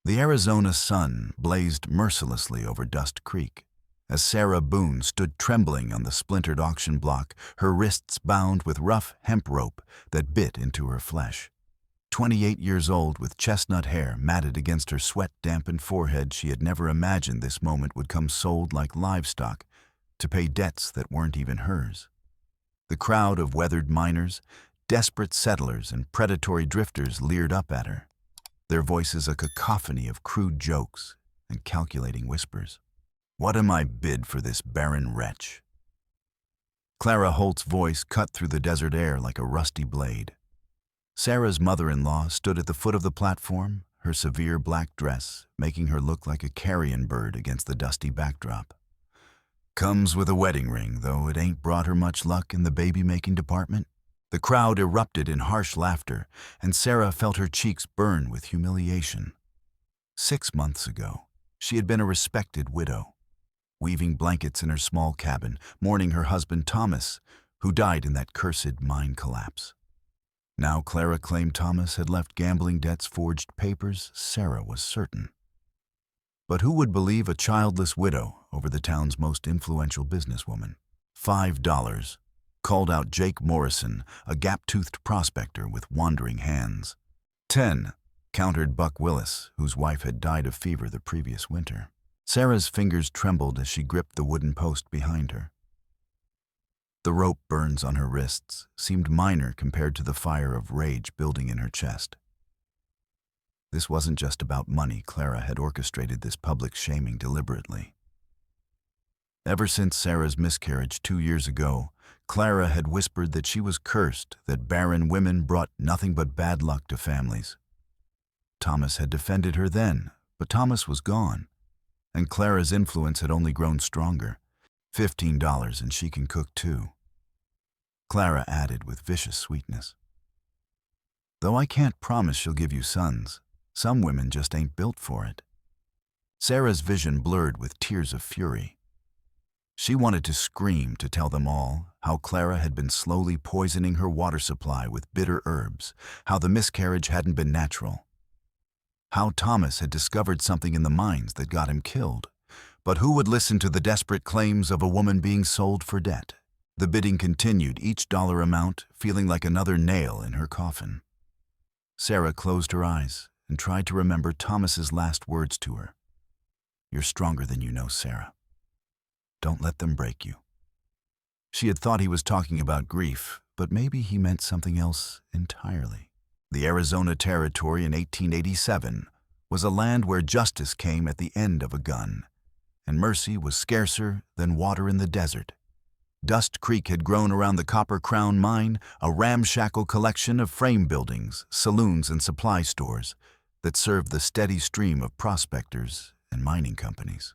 The Arizona sun blazed mercilessly over Dust Creek as Sarah Boone stood trembling on the splintered auction block, her wrists bound with rough hemp rope that bit into her flesh. 28 years old, with chestnut hair matted against her sweat-dampened forehead, she had never imagined this moment would come sold like livestock to pay debts that weren't even hers. The crowd of weathered miners, desperate settlers, and predatory drifters leered up at her, their voices a cacophony of crude jokes and calculating whispers. "What am I bid for this barren wretch?" Clara Holt's voice cut through the desert air like a rusty blade. Sarah's mother-in-law stood at the foot of the platform, her severe black dress making her look like a carrion bird against the dusty backdrop. "Comes with a wedding ring, though it ain't brought her much luck in the baby-making department." The crowd erupted in harsh laughter, and Sarah felt her cheeks burn with humiliation. 6 months ago, she had been a respected widow, weaving blankets in her small cabin, mourning her husband Thomas, who died in that cursed mine collapse. Now Clara claimed Thomas had left gambling debts, forged papers. Sarah was certain. But who would believe a childless widow over the town's most influential businesswoman? $5, called out Jake Morrison, a gap-toothed prospector with wandering hands. 10, countered Buck Willis, whose wife had died of fever the previous winter. Sarah's fingers trembled as she gripped the wooden post behind her. The rope burns on her wrists seemed minor compared to the fire of rage building in her chest. This wasn't just about money. Clara had orchestrated this public shaming deliberately. Ever since Sarah's miscarriage 2 years ago, Clara had whispered that she was cursed, that barren women brought nothing but bad luck to families. Thomas had defended her then, but Thomas was gone, and Clara's influence had only grown stronger. $15 and she can cook too, Clara added with vicious sweetness. Though I can't promise she'll give you sons, some women just ain't built for it. Sarah's vision blurred with tears of fury. She wanted to scream to tell them all how Clara had been slowly poisoning her water supply with bitter herbs, how the miscarriage hadn't been natural, how Thomas had discovered something in the mines that got him killed. But who would listen to the desperate claims of a woman being sold for debt? The bidding continued, each dollar amount feeling like another nail in her coffin. Sarah closed her eyes and tried to remember Thomas's last words to her. "You're stronger than you know, Sarah. Don't let them break you." She had thought he was talking about grief, but maybe he meant something else entirely. The Arizona Territory in 1887 was a land where justice came at the end of a gun, and mercy was scarcer than water in the desert. Dust Creek had grown around the Copper Crown mine, a ramshackle collection of frame buildings, saloons, and supply stores that served the steady stream of prospectors and mining companies.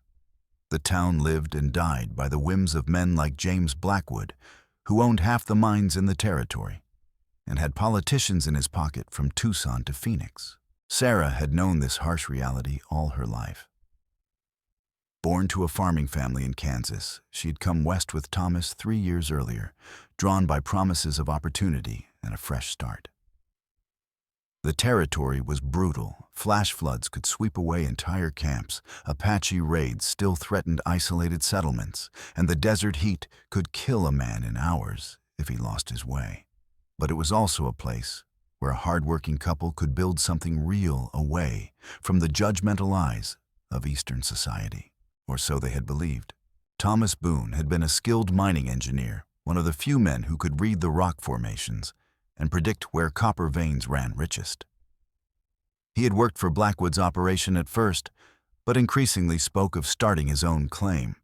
The town lived and died by the whims of men like James Blackwood, who owned half the mines in the territory and had politicians in his pocket from Tucson to Phoenix. Sarah had known this harsh reality all her life. Born to a farming family in Kansas, she had come west with Thomas 3 years earlier, drawn by promises of opportunity and a fresh start. The territory was brutal. Flash floods could sweep away entire camps, Apache raids still threatened isolated settlements, and the desert heat could kill a man in hours if he lost his way. But it was also a place where a hard-working couple could build something real away from the judgmental eyes of Eastern society. Or so they had believed. Thomas Boone had been a skilled mining engineer, one of the few men who could read the rock formations and predict where copper veins ran richest. He had worked for Blackwood's operation at first, but increasingly spoke of starting his own claim.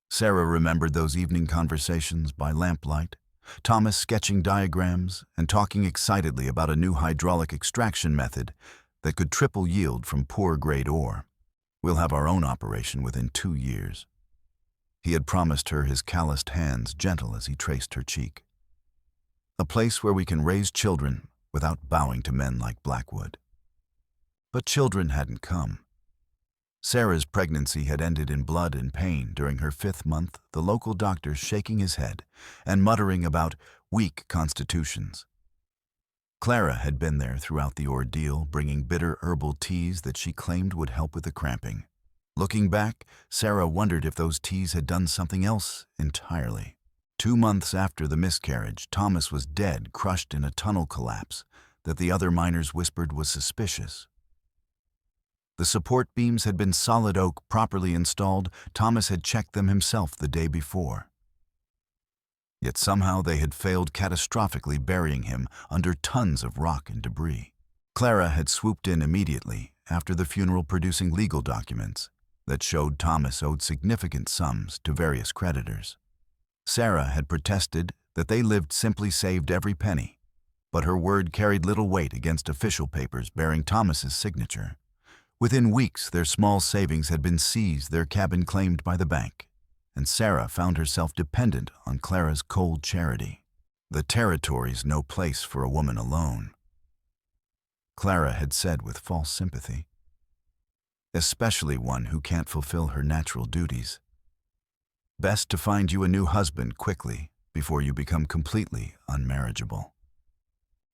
Sarah remembered those evening conversations by lamplight, Thomas sketching diagrams and talking excitedly about a new hydraulic extraction method that could triple yield from poor-grade ore. "We'll have our own operation within 2 years." He had promised her, his calloused hands gentle as he traced her cheek. "A place where we can raise children without bowing to men like Blackwood." But children hadn't come. Sarah's pregnancy had ended in blood and pain during her 5th month, the local doctor shaking his head and muttering about weak constitutions. Clara had been there throughout the ordeal, bringing bitter herbal teas that she claimed would help with the cramping. Looking back, Sarah wondered if those teas had done something else entirely. 2 months after the miscarriage, Thomas was dead, crushed in a tunnel collapse that the other miners whispered was suspicious. The support beams had been solid oak, properly installed. Thomas had checked them himself the day before. Yet somehow they had failed catastrophically, burying him under tons of rock and debris. Clara had swooped in immediately after the funeral, producing legal documents that showed Thomas owed significant sums to various creditors. Sarah had protested that they lived simply saved every penny, but her word carried little weight against official papers bearing Thomas's signature. Within weeks, their small savings had been seized, their cabin claimed by the bank, and Sarah found herself dependent on Clara's cold charity. The territory's no place for a woman alone, Clara had said with false sympathy, especially one who can't fulfill her natural duties. Best to find you a new husband quickly before you become completely unmarriageable.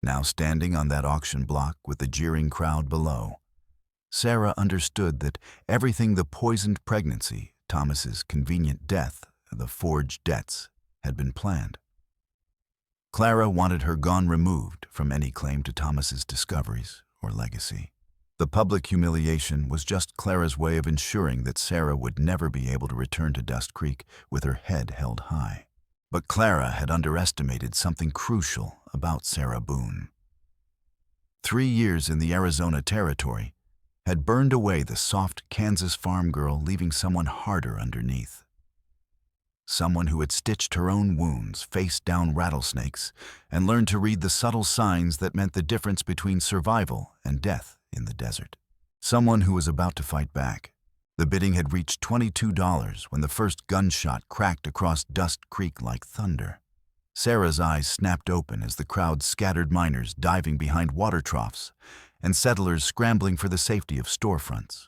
Now standing on that auction block with the jeering crowd below, Sarah understood that everything, the poisoned pregnancy, Thomas's convenient death, the forged debts, had been planned. Clara wanted her gone, removed from any claim to Thomas's discoveries or legacy. The public humiliation was just Clara's way of ensuring that Sarah would never be able to return to Dust Creek with her head held high. But Clara had underestimated something crucial about Sarah Boone. 3 years in the Arizona Territory had burned away the soft Kansas farm girl, leaving someone harder underneath. Someone who had stitched her own wounds, faced down rattlesnakes, and learned to read the subtle signs that meant the difference between survival and death in the desert. Someone who was about to fight back. The bidding had reached $22 when the first gunshot cracked across Dust Creek like thunder. Sarah's eyes snapped open as the crowd scattered, miners diving behind water troughs and settlers scrambling for the safety of storefronts.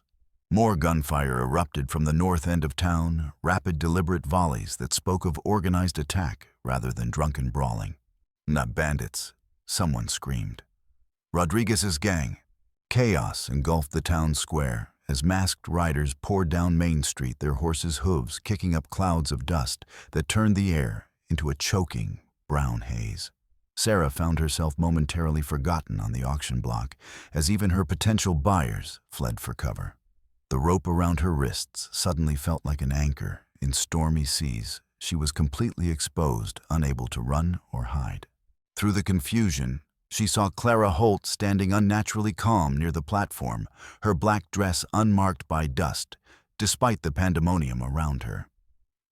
More gunfire erupted from the north end of town, rapid, deliberate volleys that spoke of organized attack rather than drunken brawling. "Not bandits," someone screamed. "Rodriguez's gang." Chaos engulfed the town square as masked riders poured down Main Street, their horses' hooves kicking up clouds of dust that turned the air into a choking brown haze. Sarah found herself momentarily forgotten on the auction block as even her potential buyers fled for cover. The rope around her wrists suddenly felt like an anchor in stormy seas. She was completely exposed, unable to run or hide. Through the confusion, she saw Clara Holt standing unnaturally calm near the platform, her black dress unmarked by dust, despite the pandemonium around her.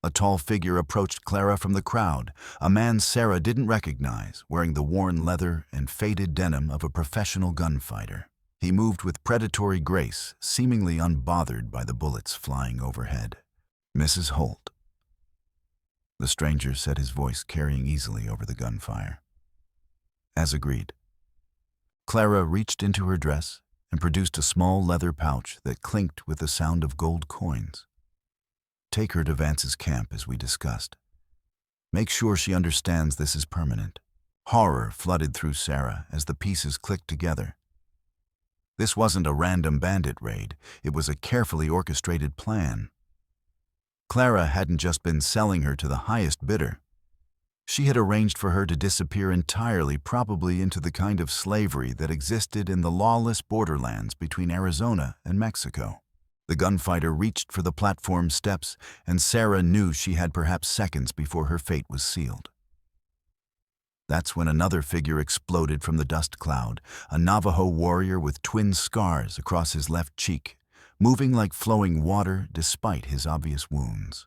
A tall figure approached Clara from the crowd, a man Sarah didn't recognize, wearing the worn leather and faded denim of a professional gunfighter. He moved with predatory grace, seemingly unbothered by the bullets flying overhead. "Mrs. Holt," the stranger said, his voice carrying easily over the gunfire. As agreed. Clara reached into her dress and produced a small leather pouch that clinked with the sound of gold coins. "Take her to Vance's camp as we discussed. Make sure she understands this is permanent." Horror flooded through Sarah as the pieces clicked together. This wasn't a random bandit raid, it was a carefully orchestrated plan. Clara hadn't just been selling her to the highest bidder. She had arranged for her to disappear entirely, probably into the kind of slavery that existed in the lawless borderlands between Arizona and Mexico. The gunfighter reached for the platform steps, and Sarah knew she had perhaps seconds before her fate was sealed. That's when another figure exploded from the dust cloud, a Navajo warrior with twin scars across his left cheek, moving like flowing water despite his obvious wounds.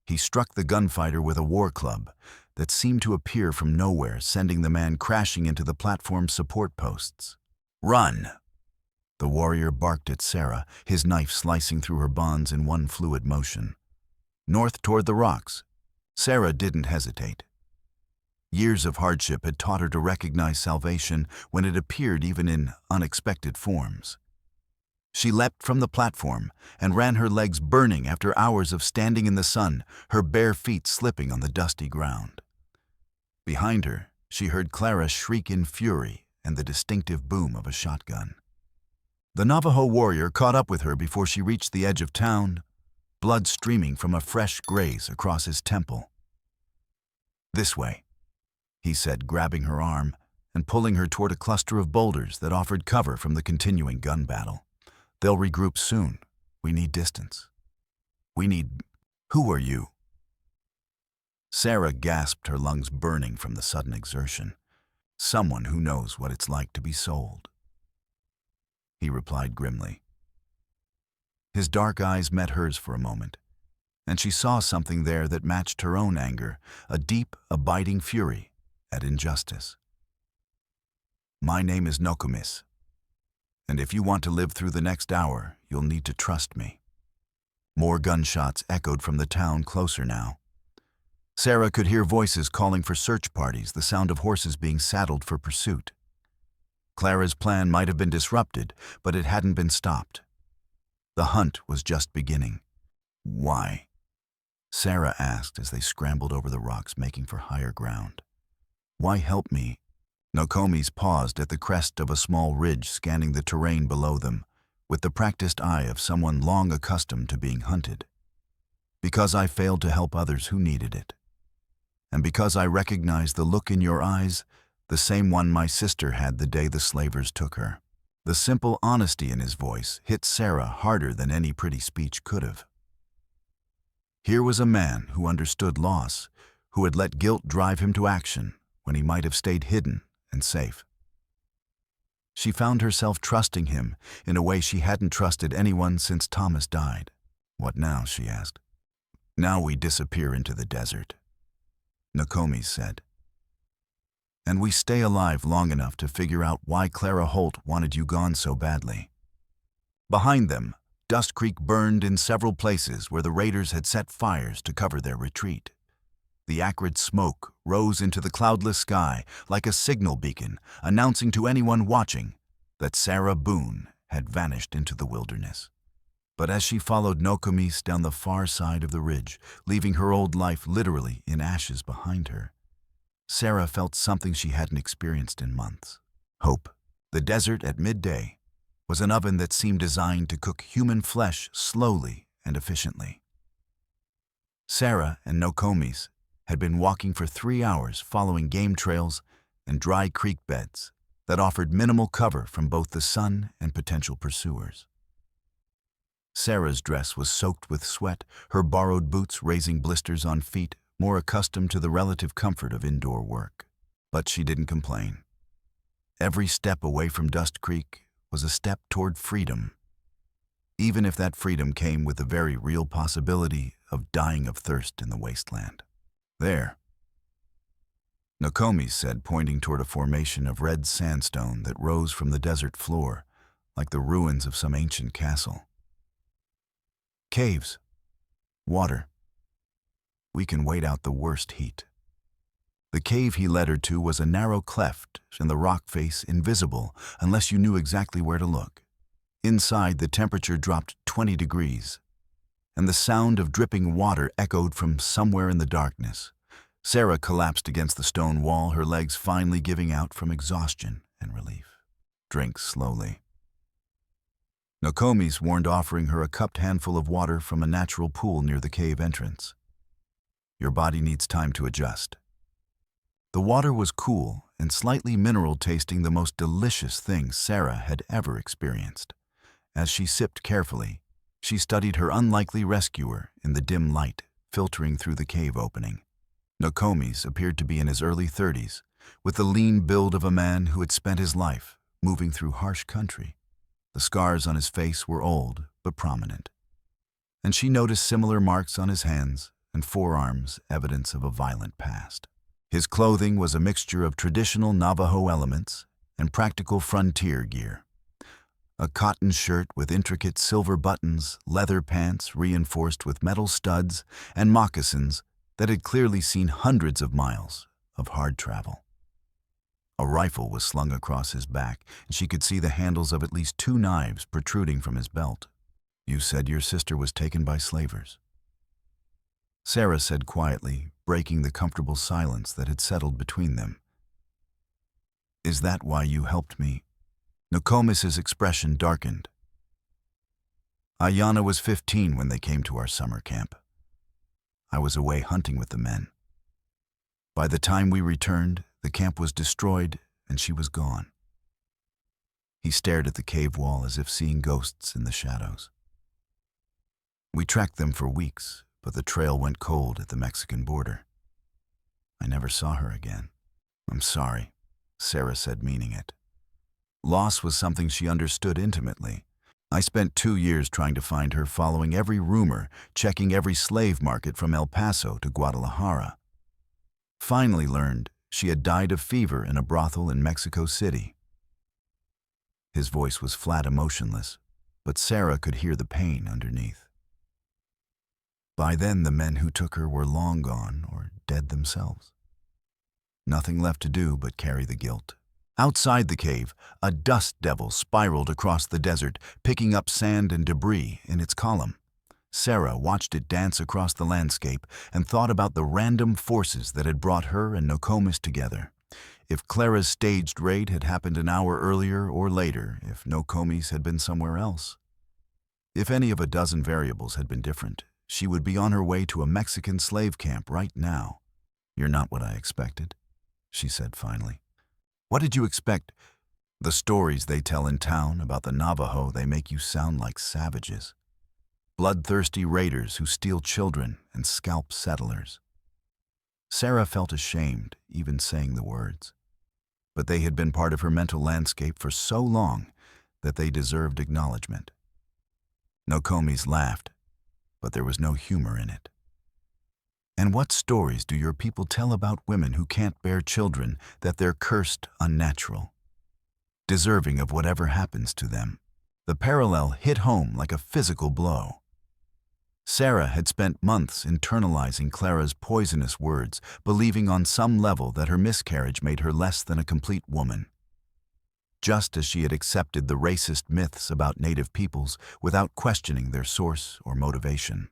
He struck the gunfighter with a war club that seemed to appear from nowhere, sending the man crashing into the platform's support posts. "Run!" The warrior barked at Sarah, his knife slicing through her bonds in one fluid motion. North toward the rocks. Sarah didn't hesitate. Years of hardship had taught her to recognize salvation when it appeared, even in unexpected forms. She leapt from the platform and ran, her legs burning after hours of standing in the sun, her bare feet slipping on the dusty ground. Behind her, she heard Clara shriek in fury and the distinctive boom of a shotgun. The Navajo warrior caught up with her before she reached the edge of town, blood streaming from a fresh graze across his temple. "This way," he said, grabbing her arm and pulling her toward a cluster of boulders that offered cover from the continuing gun battle. "They'll regroup soon. We need distance. We need—" "Who are you?" Sarah gasped, her lungs burning from the sudden exertion. "Someone who knows what it's like to be sold," he replied grimly. His dark eyes met hers for a moment, and she saw something there that matched her own anger, a deep, abiding fury at injustice. "My name is Nokomis, and if you want to live through the next hour, you'll need to trust me." More gunshots echoed from the town closer now. Sarah could hear voices calling for search parties, the sound of horses being saddled for pursuit. Clara's plan might have been disrupted, but it hadn't been stopped. The hunt was just beginning. "Why?" Sarah asked as they scrambled over the rocks, making for higher ground. "Why help me?" Nokomis paused at the crest of a small ridge, scanning the terrain below them, with the practiced eye of someone long accustomed to being hunted. "Because I failed to help others who needed it. And because I recognized the look in your eyes, the same one my sister had the day the slavers took her." The simple honesty in his voice hit Sarah harder than any pretty speech could have. Here was a man who understood loss, who had let guilt drive him to action when he might have stayed hidden and safe. She found herself trusting him in a way she hadn't trusted anyone since Thomas died. "What now?" she asked. "Now we disappear into the desert," Nokomis said. "And we stay alive long enough to figure out why Clara Holt wanted you gone so badly." Behind them, Dust Creek burned in several places where the raiders had set fires to cover their retreat. The acrid smoke rose into the cloudless sky like a signal beacon, announcing to anyone watching that Sarah Boone had vanished into the wilderness. But as she followed Nokomis down the far side of the ridge, leaving her old life literally in ashes behind her, Sarah felt something she hadn't experienced in months. Hope. The desert at midday was an oven that seemed designed to cook human flesh slowly and efficiently. Sarah and Nokomis had been walking for 3 hours, following game trails and dry creek beds that offered minimal cover from both the sun and potential pursuers. Sarah's dress was soaked with sweat, her borrowed boots raising blisters on feet more accustomed to the relative comfort of indoor work. But she didn't complain. Every step away from Dust Creek was a step toward freedom, even if that freedom came with the very real possibility of dying of thirst in the wasteland. "There," Nokomis said, pointing toward a formation of red sandstone that rose from the desert floor like the ruins of some ancient castle. "Caves. Water. We can wait out the worst heat." The cave he led her to was a narrow cleft in the rock face, invisible unless you knew exactly where to look. Inside, the temperature dropped 20 degrees, and the sound of dripping water echoed from somewhere in the darkness. Sarah collapsed against the stone wall, her legs finally giving out from exhaustion and relief. "Drink slowly," Nokomis warned, offering her a cupped handful of water from a natural pool near the cave entrance. "Your body needs time to adjust." The water was cool and slightly mineral, tasting the most delicious thing Sarah had ever experienced. As she sipped carefully, she studied her unlikely rescuer in the dim light filtering through the cave opening. Nokomis appeared to be in his early 30s, with the lean build of a man who had spent his life moving through harsh country. The scars on his face were old but prominent, and she noticed similar marks on his hands and forearms, evidence of a violent past. His clothing was a mixture of traditional Navajo elements and practical frontier gear. A cotton shirt with intricate silver buttons, leather pants reinforced with metal studs, and moccasins that had clearly seen hundreds of miles of hard travel. A rifle was slung across his back, and she could see the handles of at least 2 knives protruding from his belt. "You said your sister was taken by slavers," Sarah said quietly, breaking the comfortable silence that had settled between them. Is that why you helped me?" Nokomis' expression darkened. Ayanna was 15 when they came to our summer camp. I was away hunting with the men. By the time we returned, the camp was destroyed and she was gone. He stared at the cave wall as if seeing ghosts in the shadows. We tracked them for weeks, but the trail went cold at the Mexican border. I never saw her again. "I'm sorry," Sarah said, meaning it. Loss was something she understood intimately. I spent 2 years trying to find her, following every rumor, checking every slave market from El Paso to Guadalajara. Finally learned she had died of fever in a brothel in Mexico City. His voice was flat, emotionless, but Sarah could hear the pain underneath. By then, the men who took her were long gone or dead themselves. Nothing left to do but carry the guilt. Outside the cave, a dust devil spiraled across the desert, picking up sand and debris in its column. Sarah watched it dance across the landscape and thought about the random forces that had brought her and Nokomis together. If Clara's staged raid had happened an hour earlier or later, if Nokomis had been somewhere else. If any of a dozen variables had been different, she would be on her way to a Mexican slave camp right now. "You're not what I expected," she said finally. "What did you expect? The stories they tell in town about the Navajo, they make you sound like savages. Bloodthirsty raiders who steal children and scalp settlers." Sarah felt ashamed even saying the words, but they had been part of her mental landscape for so long that they deserved acknowledgement. Nokomis laughed, but there was no humor in it. "And what stories do your people tell about women who can't bear children, that they're cursed unnatural, deserving of whatever happens to them?" The parallel hit home like a physical blow. Sarah had spent months internalizing Clara's poisonous words, believing on some level that her miscarriage made her less than a complete woman. Just as she had accepted the racist myths about Native peoples without questioning their source or motivation.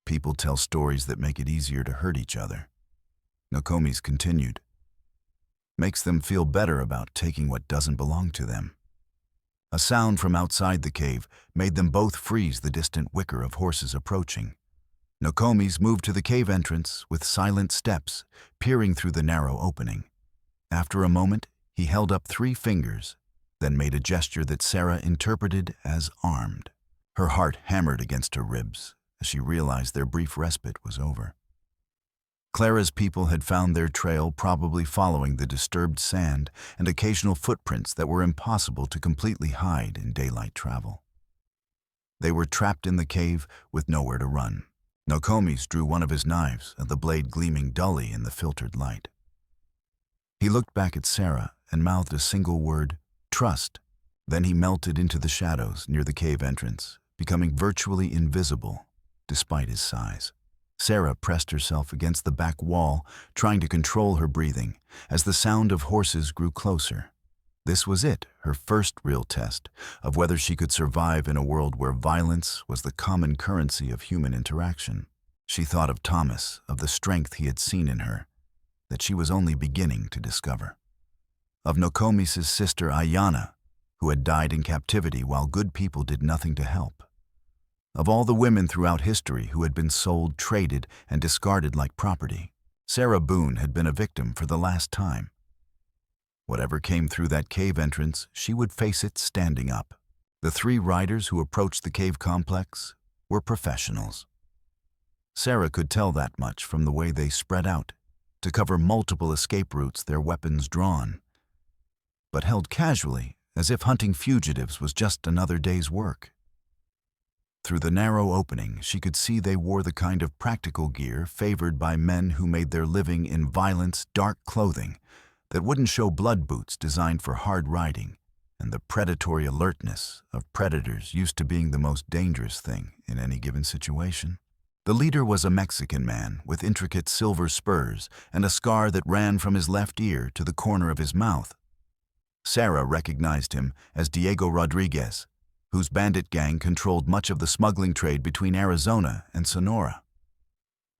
"People tell stories that make it easier to hurt each other," Nokomis continued. "Makes them feel better about taking what doesn't belong to them." A sound from outside the cave made them both freeze, the distant whicker of horses approaching. Nokomis moved to the cave entrance with silent steps, peering through the narrow opening. After a moment, he held up 3 fingers, then made a gesture that Sarah interpreted as armed. Her heart hammered against her ribs as she realized their brief respite was over. Clara's people had found their trail, probably following the disturbed sand and occasional footprints that were impossible to completely hide in daylight travel. They were trapped in the cave with nowhere to run. Nokomis drew one of his knives, the blade gleaming dully in the filtered light. He looked back at Sarah and mouthed a single word, "Trust." Then he melted into the shadows near the cave entrance, becoming virtually invisible despite his size. Sarah pressed herself against the back wall, trying to control her breathing, as the sound of horses grew closer. This was it, her first real test of whether she could survive in a world where violence was the common currency of human interaction. She thought of Thomas, of the strength he had seen in her, that she was only beginning to discover. Of Nokomis' sister Ayanna, who had died in captivity while good people did nothing to help. Of all the women throughout history who had been sold, traded, and discarded like property. Sarah Boone had been a victim for the last time. Whatever came through that cave entrance, she would face it standing up. The 3 riders who approached the cave complex were professionals. Sarah could tell that much from the way they spread out to cover multiple escape routes, their weapons drawn, but held casually, as if hunting fugitives was just another day's work. Through the narrow opening, she could see they wore the kind of practical gear favored by men who made their living in violence, dark clothing that wouldn't show blood boots designed for hard riding, and the predatory alertness of predators used to being the most dangerous thing in any given situation. The leader was a Mexican man with intricate silver spurs and a scar that ran from his left ear to the corner of his mouth. Sarah recognized him as Diego Rodriguez, whose bandit gang controlled much of the smuggling trade between Arizona and Sonora.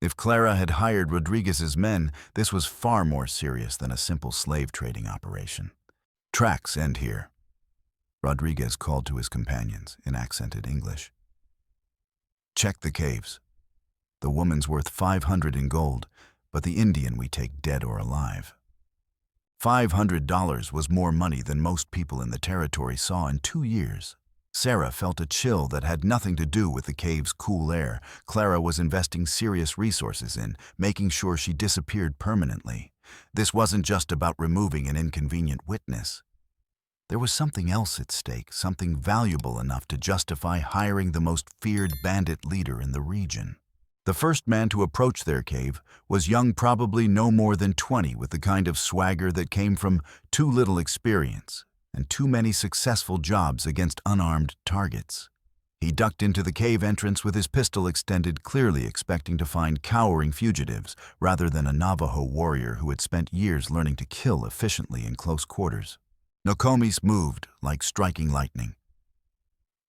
If Clara had hired Rodriguez's men, this was far more serious than a simple slave trading operation. Tracks end here, Rodriguez called to his companions in accented English. Check the caves. The woman's worth 500 in gold, but the Indian we take dead or alive. $500 was more money than most people in the territory saw in 2 years. Sarah felt a chill that had nothing to do with the cave's cool air. Clara was investing serious resources in, making sure she disappeared permanently. This wasn't just about removing an inconvenient witness. There was something else at stake, something valuable enough to justify hiring the most feared bandit leader in the region. The first man to approach their cave was young, probably no more than 20, with the kind of swagger that came from too little experience and too many successful jobs against unarmed targets. He ducked into the cave entrance with his pistol extended, clearly expecting to find cowering fugitives rather than a Navajo warrior who had spent years learning to kill efficiently in close quarters. Nokomis moved like striking lightning.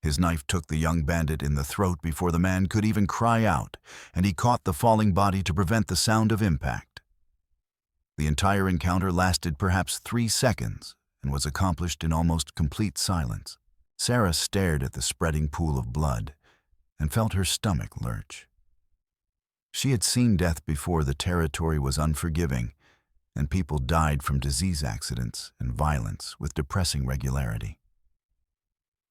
His knife took the young bandit in the throat before the man could even cry out, and he caught the falling body to prevent the sound of impact. The entire encounter lasted perhaps 3 seconds and was accomplished in almost complete silence. Sarah stared at the spreading pool of blood and felt her stomach lurch. She had seen death before. The territory was unforgiving, and people died from disease accidents and violence with depressing regularity.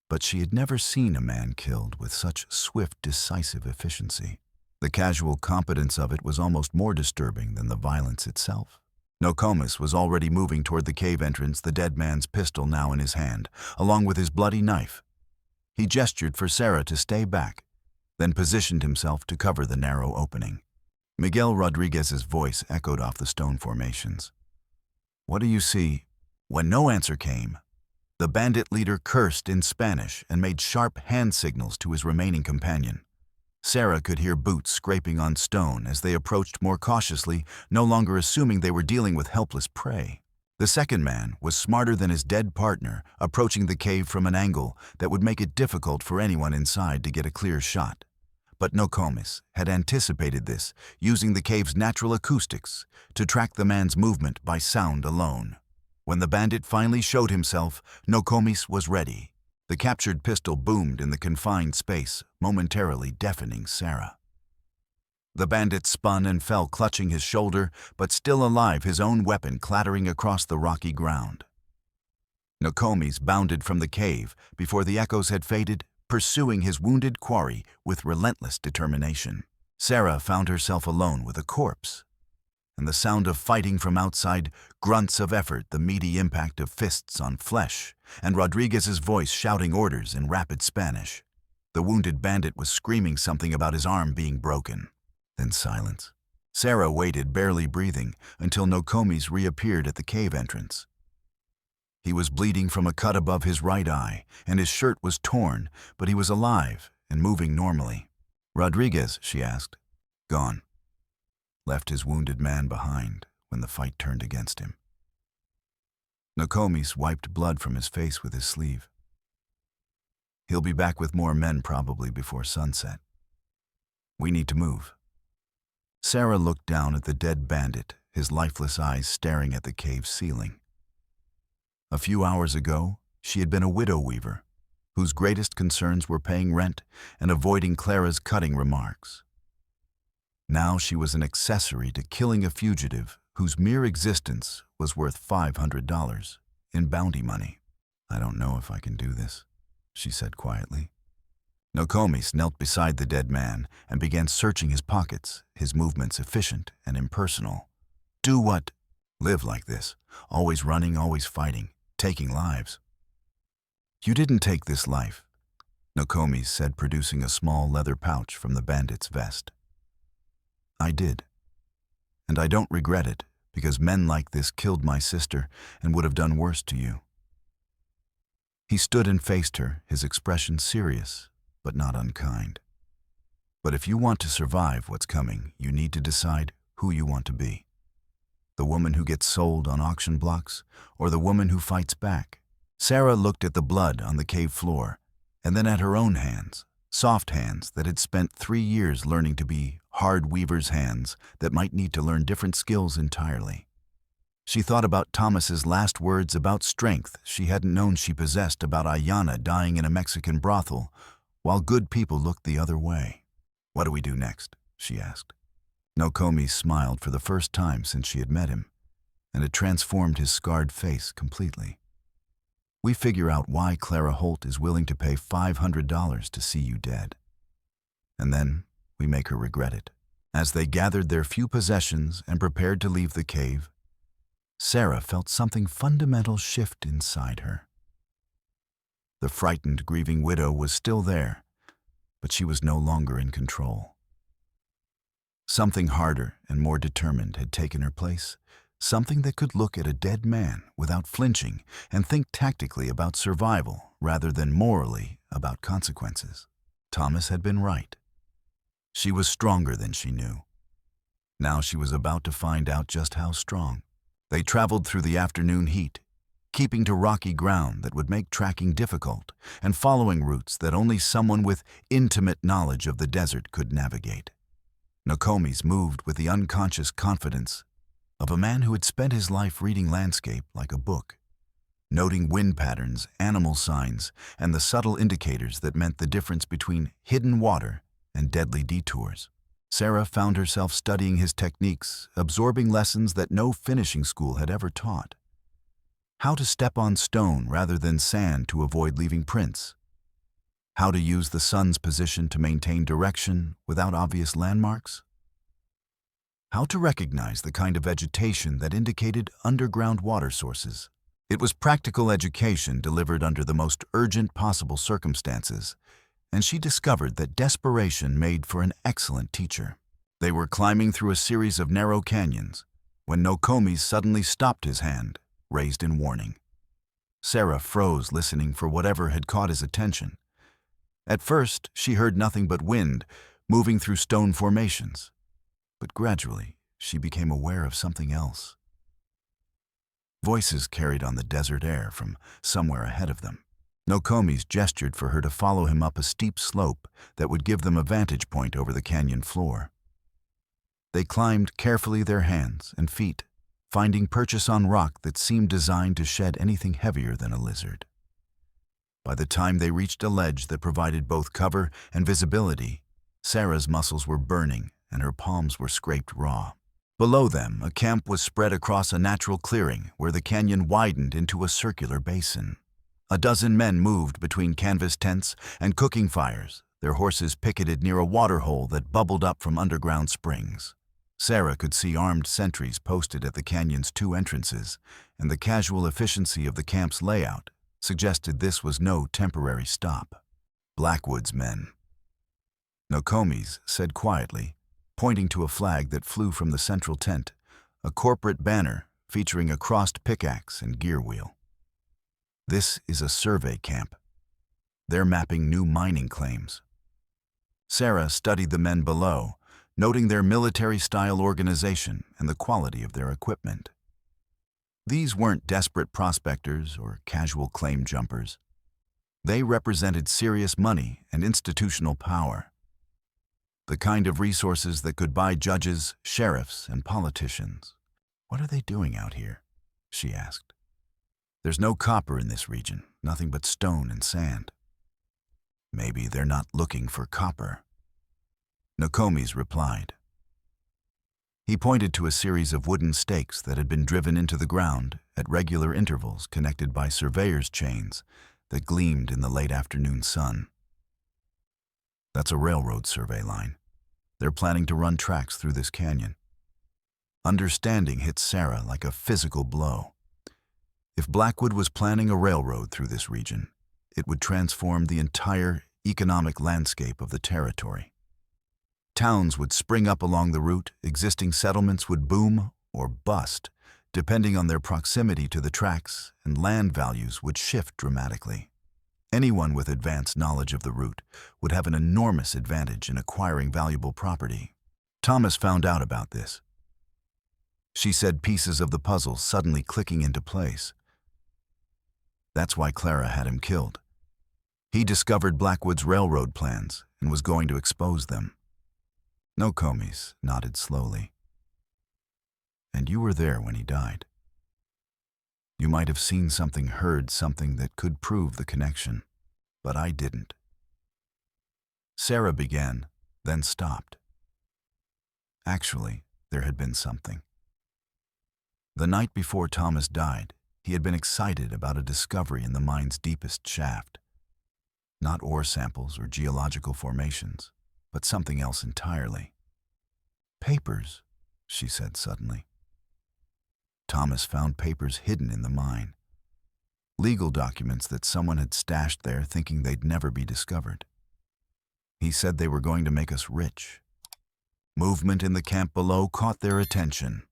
But she had never seen a man killed with such swift, decisive efficiency. The casual competence of it was almost more disturbing than the violence itself. Nokomis was already moving toward the cave entrance, the dead man's pistol now in his hand, along with his bloody knife. He gestured for Sarah to stay back, then positioned himself to cover the narrow opening. Miguel Rodriguez's voice echoed off the stone formations. "What do you see?" When no answer came, the bandit leader cursed in Spanish and made sharp hand signals to his remaining companion. Sarah could hear boots scraping on stone as they approached more cautiously, no longer assuming they were dealing with helpless prey. The second man was smarter than his dead partner, approaching the cave from an angle that would make it difficult for anyone inside to get a clear shot. But Nokomis had anticipated this, using the cave's natural acoustics to track the man's movement by sound alone. When the bandit finally showed himself, Nokomis was ready. The captured pistol boomed in the confined space, momentarily deafening Sarah. The bandit spun and fell, clutching his shoulder, but still alive, his own weapon clattering across the rocky ground. Nokomis bounded from the cave before the echoes had faded, pursuing his wounded quarry with relentless determination. Sarah found herself alone with a corpse, and the sound of fighting from outside, grunts of effort, the meaty impact of fists on flesh, and Rodriguez's voice shouting orders in rapid Spanish. The wounded bandit was screaming something about his arm being broken. Then silence. Sarah waited, barely breathing, until Nokomis reappeared at the cave entrance. He was bleeding from a cut above his right eye, and his shirt was torn, but he was alive and moving normally. "Rodriguez," she asked. "Gone." Left his wounded man behind when the fight turned against him. Nokomis wiped blood from his face with his sleeve. "He'll be back with more men probably before sunset. We need to move." Sarah looked down at the dead bandit, his lifeless eyes staring at the cave ceiling. A few hours ago, she had been a widow weaver, whose greatest concerns were paying rent and avoiding Clara's cutting remarks. Now she was an accessory to killing a fugitive whose mere existence was worth $500 in bounty money. "I don't know if I can do this," she said quietly. Nokomis knelt beside the dead man and began searching his pockets, his movements efficient and impersonal. "Do what?" "Live like this, always running, always fighting, taking lives." "You didn't take this life," Nokomis said, producing a small leather pouch from the bandit's vest. "I did. And I don't regret it, because men like this killed my sister and would have done worse to you." He stood and faced her, his expression serious, but not unkind. "But if you want to survive what's coming, you need to decide who you want to be. The woman who gets sold on auction blocks, or the woman who fights back." Sarah looked at the blood on the cave floor, and then at her own hands, soft hands that had spent 3 years learning to be hard weaver's hands that might need to learn different skills entirely. She thought about Thomas's last words about strength she hadn't known she possessed, about Ayanna dying in a Mexican brothel, while good people looked the other way. "What do we do next?" she asked. Nokomis smiled for the first time since she had met him, and it transformed his scarred face completely. "We figure out why Clara Holt is willing to pay $500 to see you dead. And then we make her regret it." As they gathered their few possessions and prepared to leave the cave, Sarah felt something fundamental shift inside her. The frightened, grieving widow was still there, but she was no longer in control. Something harder and more determined had taken her place, something that could look at a dead man without flinching and think tactically about survival rather than morally about consequences. Thomas had been right. She was stronger than she knew. Now she was about to find out just how strong. They traveled through the afternoon heat, keeping to rocky ground that would make tracking difficult and following routes that only someone with intimate knowledge of the desert could navigate. Nokomis moved with the unconscious confidence of a man who had spent his life reading landscape like a book, noting wind patterns, animal signs, and the subtle indicators that meant the difference between hidden water and deadly detours. Sarah found herself studying his techniques, absorbing lessons that no finishing school had ever taught. How to step on stone rather than sand to avoid leaving prints. How to use the sun's position to maintain direction without obvious landmarks. How to recognize the kind of vegetation that indicated underground water sources. It was practical education delivered under the most urgent possible circumstances, and she discovered that desperation made for an excellent teacher. They were climbing through a series of narrow canyons when Nokomis suddenly stopped his hand, raised in warning. Sarah froze, listening for whatever had caught his attention. At first, she heard nothing but wind moving through stone formations, but gradually she became aware of something else. Voices carried on the desert air from somewhere ahead of them. Nokomis gestured for her to follow him up a steep slope that would give them a vantage point over the canyon floor. They climbed carefully, their hands and feet, finding purchase on rock that seemed designed to shed anything heavier than a lizard. By the time they reached a ledge that provided both cover and visibility, Sarah's muscles were burning and her palms were scraped raw. Below them, a camp was spread across a natural clearing where the canyon widened into a circular basin. A dozen men moved between canvas tents and cooking fires, their horses picketed near a water hole that bubbled up from underground springs. Sarah could see armed sentries posted at the canyon's two entrances, and the casual efficiency of the camp's layout suggested this was no temporary stop. "Blackwood's men," Nokomis said quietly, pointing to a flag that flew from the central tent, a corporate banner featuring a crossed pickaxe and gear wheel. "This is a survey camp. They're mapping new mining claims." Sarah studied the men below, noting their military-style organization and the quality of their equipment. These weren't desperate prospectors or casual claim jumpers. They represented serious money and institutional power, the kind of resources that could buy judges, sheriffs, and politicians. "What are they doing out here?" she asked. "There's no copper in this region, nothing but stone and sand." "Maybe they're not looking for copper," Nokomis replied. He pointed to a series of wooden stakes that had been driven into the ground at regular intervals, connected by surveyor's chains that gleamed in the late afternoon sun. "That's a railroad survey line. They're planning to run tracks through this canyon." Understanding hit Sarah like a physical blow. If Blackwood was planning a railroad through this region, it would transform the entire economic landscape of the territory. Towns would spring up along the route, existing settlements would boom or bust, depending on their proximity to the tracks, and land values would shift dramatically. Anyone with advanced knowledge of the route would have an enormous advantage in acquiring valuable property. Thomas found out about this. She said, pieces of the puzzle suddenly clicking into place. That's why Clara had him killed. He discovered Blackwood's railroad plans and was going to expose them. Nokomis nodded slowly. "And you were there when he died?" You might have seen something, heard something that could prove the connection, but I didn't. Sarah began, then stopped. Actually, there had been something. The night before Thomas died, he had been excited about a discovery in the mine's deepest shaft. Not ore samples or geological formations, but something else entirely. Papers, she said suddenly. Thomas found papers hidden in the mine. Legal documents that someone had stashed there thinking they'd never be discovered. He said they were going to make us rich. Movement in the camp below caught their attention.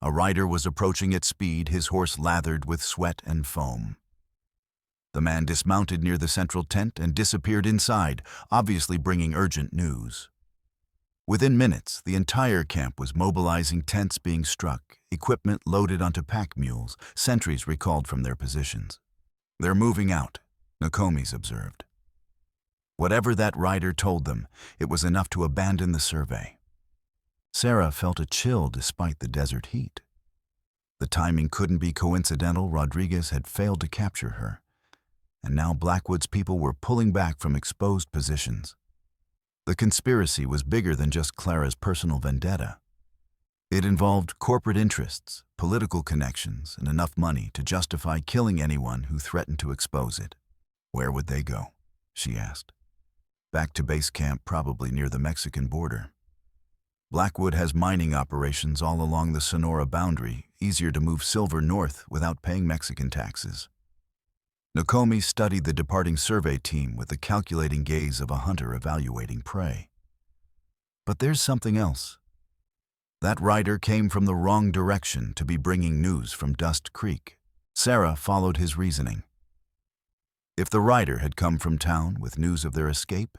A rider was approaching at speed, his horse lathered with sweat and foam. The man dismounted near the central tent and disappeared inside, obviously bringing urgent news. Within minutes, the entire camp was mobilizing, tents being struck, equipment loaded onto pack mules, sentries recalled from their positions. "They're moving out," Nokomis observed. Whatever that rider told them, it was enough to abandon the survey. Sarah felt a chill despite the desert heat. The timing couldn't be coincidental. Rodriguez had failed to capture her, and now Blackwood's people were pulling back from exposed positions. The conspiracy was bigger than just Clara's personal vendetta. It involved corporate interests, political connections, and enough money to justify killing anyone who threatened to expose it. Where would they go? She asked. Back to base camp, probably near the Mexican border. Blackwood has mining operations all along the Sonora boundary, easier to move silver north without paying Mexican taxes. Nokomis studied the departing survey team with the calculating gaze of a hunter evaluating prey. But there's something else. That rider came from the wrong direction to be bringing news from Dust Creek. Sarah followed his reasoning. If the rider had come from town with news of their escape,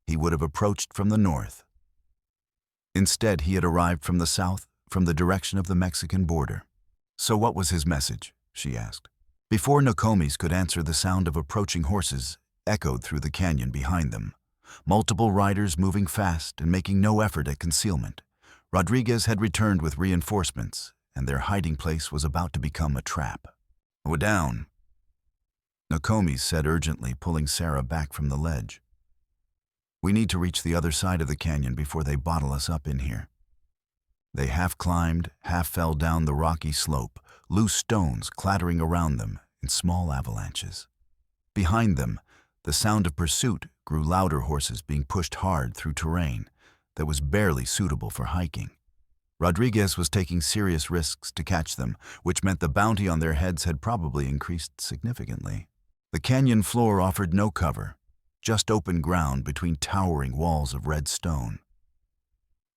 he would have approached from the north. Instead, he had arrived from the south, from the direction of the Mexican border. So what was his message? She asked. Before Nokomis could answer, the sound of approaching horses echoed through the canyon behind them. Multiple riders moving fast and making no effort at concealment. Rodriguez had returned with reinforcements, and their hiding place was about to become a trap. "We're down," Nokomis said urgently, pulling Sarah back from the ledge. "We need to reach the other side of the canyon before they bottle us up in here." They half climbed, half fell down the rocky slope, loose stones clattering around them in small avalanches. Behind them, the sound of pursuit grew louder, horses being pushed hard through terrain that was barely suitable for hiking. Rodriguez was taking serious risks to catch them, which meant the bounty on their heads had probably increased significantly. The canyon floor offered no cover, just open ground between towering walls of red stone.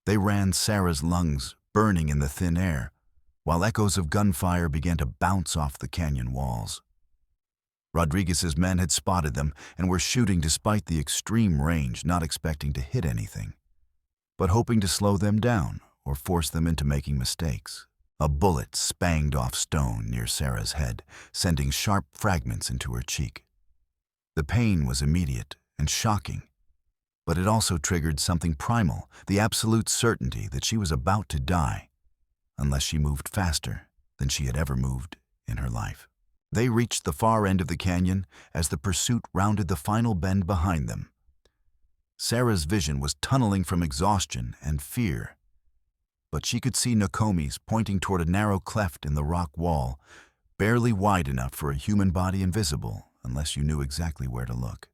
They ran, Sarah's lungs burning in the thin air, while echoes of gunfire began to bounce off the canyon walls. Rodriguez's men had spotted them and were shooting despite the extreme range, not expecting to hit anything, but hoping to slow them down or force them into making mistakes. A bullet spanged off stone near Sarah's head, sending sharp fragments into her cheek. The pain was immediate and shocking, but it also triggered something primal, the absolute certainty that she was about to die, unless she moved faster than she had ever moved in her life. They reached the far end of the canyon as the pursuit rounded the final bend behind them. Sarah's vision was tunneling from exhaustion and fear, but she could see Nokomis pointing toward a narrow cleft in the rock wall, barely wide enough for a human body, invisible unless you knew exactly where to look.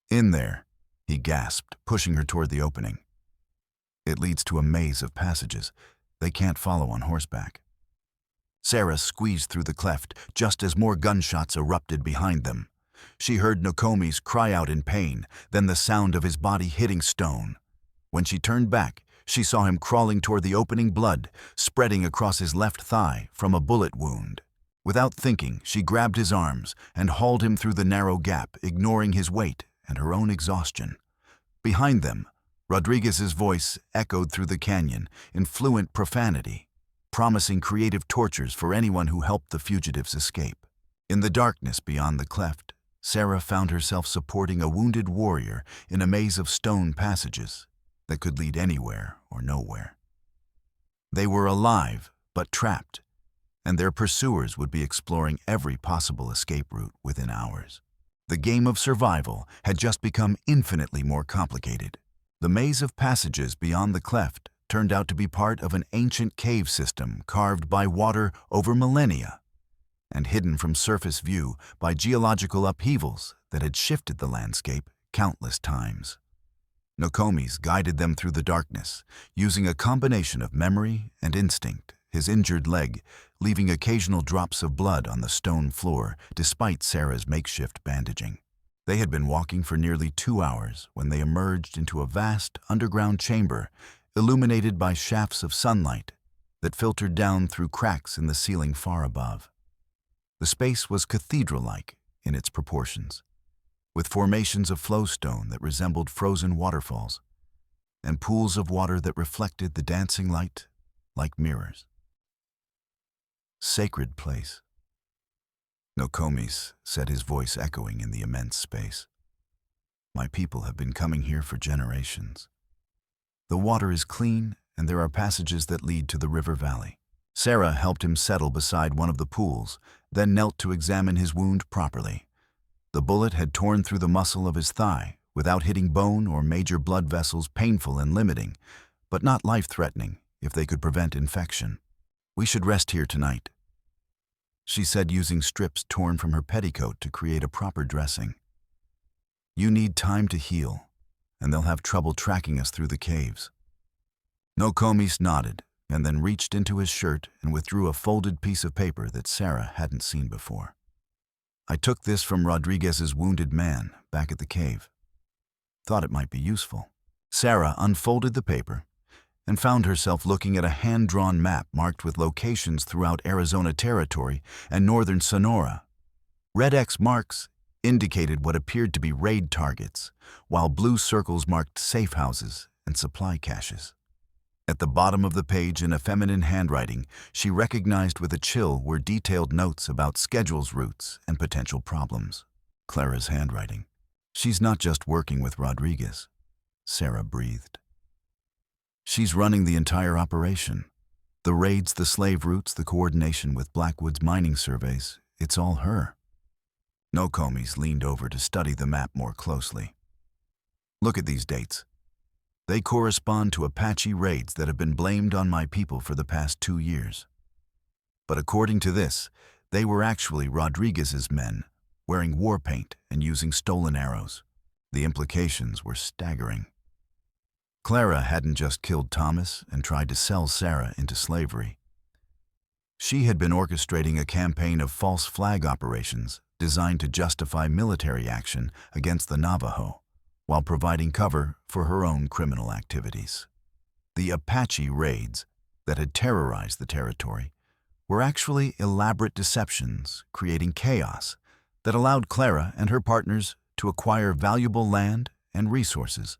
"In there," he gasped, pushing her toward the opening. "It leads to a maze of passages. They can't follow on horseback." Sarah squeezed through the cleft just as more gunshots erupted behind them. She heard Nokomis cry out in pain, then the sound of his body hitting stone. When she turned back, she saw him crawling toward the opening, blood spreading across his left thigh from a bullet wound. Without thinking, she grabbed his arms and hauled him through the narrow gap, ignoring his weight and her own exhaustion. Behind them, Rodriguez's voice echoed through the canyon in fluent profanity, promising creative tortures for anyone who helped the fugitives escape. In the darkness beyond the cleft, Sarah found herself supporting a wounded warrior in a maze of stone passages that could lead anywhere or nowhere. They were alive, but trapped, and their pursuers would be exploring every possible escape route within hours. The game of survival had just become infinitely more complicated. The maze of passages beyond the cleft turned out to be part of an ancient cave system carved by water over millennia and hidden from surface view by geological upheavals that had shifted the landscape countless times. Nokomis guided them through the darkness, using a combination of memory and instinct, his injured leg leaving occasional drops of blood on the stone floor despite Sarah's makeshift bandaging. They had been walking for nearly 2 hours when they emerged into a vast underground chamber illuminated by shafts of sunlight that filtered down through cracks in the ceiling far above. The space was cathedral-like in its proportions, with formations of flowstone that resembled frozen waterfalls and pools of water that reflected the dancing light like mirrors. Sacred place, Nokomis said, his voice echoing in the immense space. My people have been coming here for generations. The water is clean, and there are passages that lead to the river valley. Sarah helped him settle beside one of the pools, then knelt to examine his wound properly. The bullet had torn through the muscle of his thigh, without hitting bone or major blood vessels, painful and limiting, but not life-threatening if they could prevent infection. We should rest here tonight, she said, using strips torn from her petticoat to create a proper dressing. You need time to heal, and they'll have trouble tracking us through the caves. Nokomis nodded, and then reached into his shirt and withdrew a folded piece of paper that Sarah hadn't seen before. I took this from Rodriguez's wounded man back at the cave. Thought it might be useful. Sarah unfolded the paper and found herself looking at a hand-drawn map marked with locations throughout Arizona Territory and northern Sonora. Red X marks indicated what appeared to be raid targets, while blue circles marked safe houses and supply caches. At the bottom of the page, in a feminine handwriting, she recognized with a chill were detailed notes about schedules, routes, and potential problems. Clara's handwriting. She's not just working with Rodriguez, Sarah breathed. She's running the entire operation. The raids, the slave routes, the coordination with Blackwood's mining surveys, it's all her. Nokomis leaned over to study the map more closely. Look at these dates. They correspond to Apache raids that have been blamed on my people for the past 2 years. But according to this, they were actually Rodriguez's men, wearing war paint and using stolen arrows. The implications were staggering. Clara hadn't just killed Thomas and tried to sell Sarah into slavery. She had been orchestrating a campaign of false flag operations designed to justify military action against the Navajo, while providing cover for her own criminal activities. The Apache raids that had terrorized the territory were actually elaborate deceptions, creating chaos that allowed Clara and her partners to acquire valuable land and resources,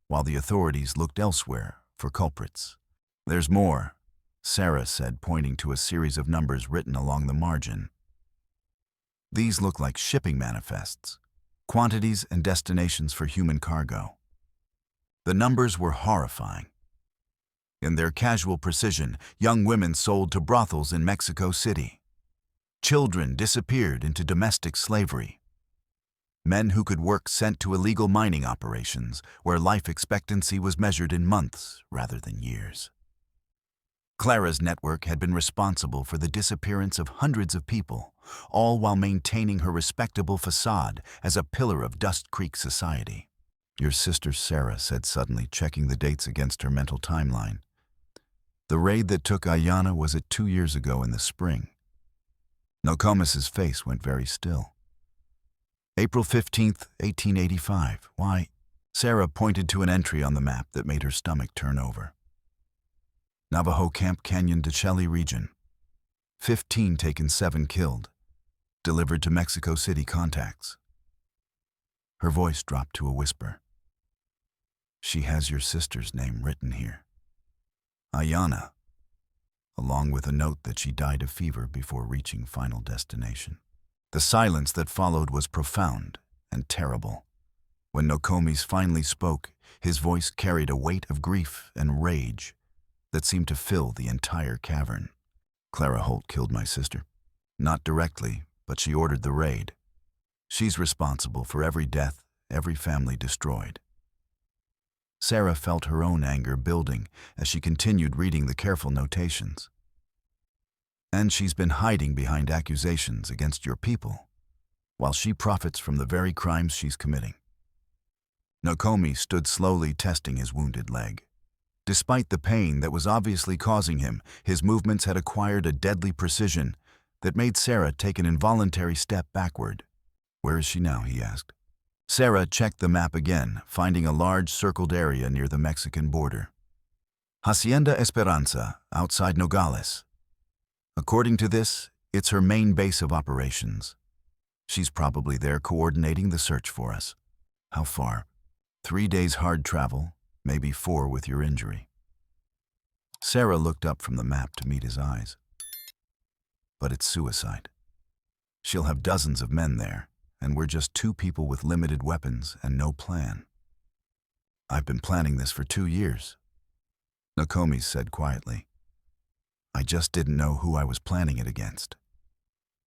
while the authorities looked elsewhere for culprits. There's more, Sarah said, pointing to a series of numbers written along the margin. These look like shipping manifests, quantities and destinations for human cargo. The numbers were horrifying. In their casual precision, young women sold to brothels in Mexico City. Children disappeared into domestic slavery. Men who could work sent to illegal mining operations where life expectancy was measured in months rather than years. Clara's network had been responsible for the disappearance of hundreds of people, all while maintaining her respectable facade as a pillar of Dust Creek society. Your sister Sarah said suddenly, checking the dates against her mental timeline. The raid that took Ayana was at 2 years ago in the spring. Nokomis's face went very still. April 15th, 1885. Why? Sarah pointed to an entry on the map that made her stomach turn over. Navajo Camp Canyon Deschelli region. 15 taken, 7 killed. Delivered to Mexico City contacts. Her voice dropped to a whisper. She has your sister's name written here. Ayana, along with a note that she died of fever before reaching final destination. The silence that followed was profound and terrible. When Nokomis finally spoke, his voice carried a weight of grief and rage that seemed to fill the entire cavern. Clara Holt killed my sister. Not directly, but she ordered the raid. She's responsible for every death, every family destroyed. Sarah felt her own anger building as she continued reading the careful notations. And she's been hiding behind accusations against your people, while she profits from the very crimes she's committing. Nokomis stood slowly testing his wounded leg. Despite the pain that was obviously causing him, his movements had acquired a deadly precision that made Sarah take an involuntary step backward. "Where is she now?" he asked. Sarah checked the map again, finding a large circled area near the Mexican border. Hacienda Esperanza, outside Nogales. According to this, it's her main base of operations. She's probably there coordinating the search for us. How far? 3 days hard travel, maybe 4 with your injury. Sarah looked up from the map to meet his eyes. But it's suicide. She'll have dozens of men there, and we're just 2 people with limited weapons and no plan. I've been planning this for 2 years, Nokomis said quietly. I just didn't know who I was planning it against.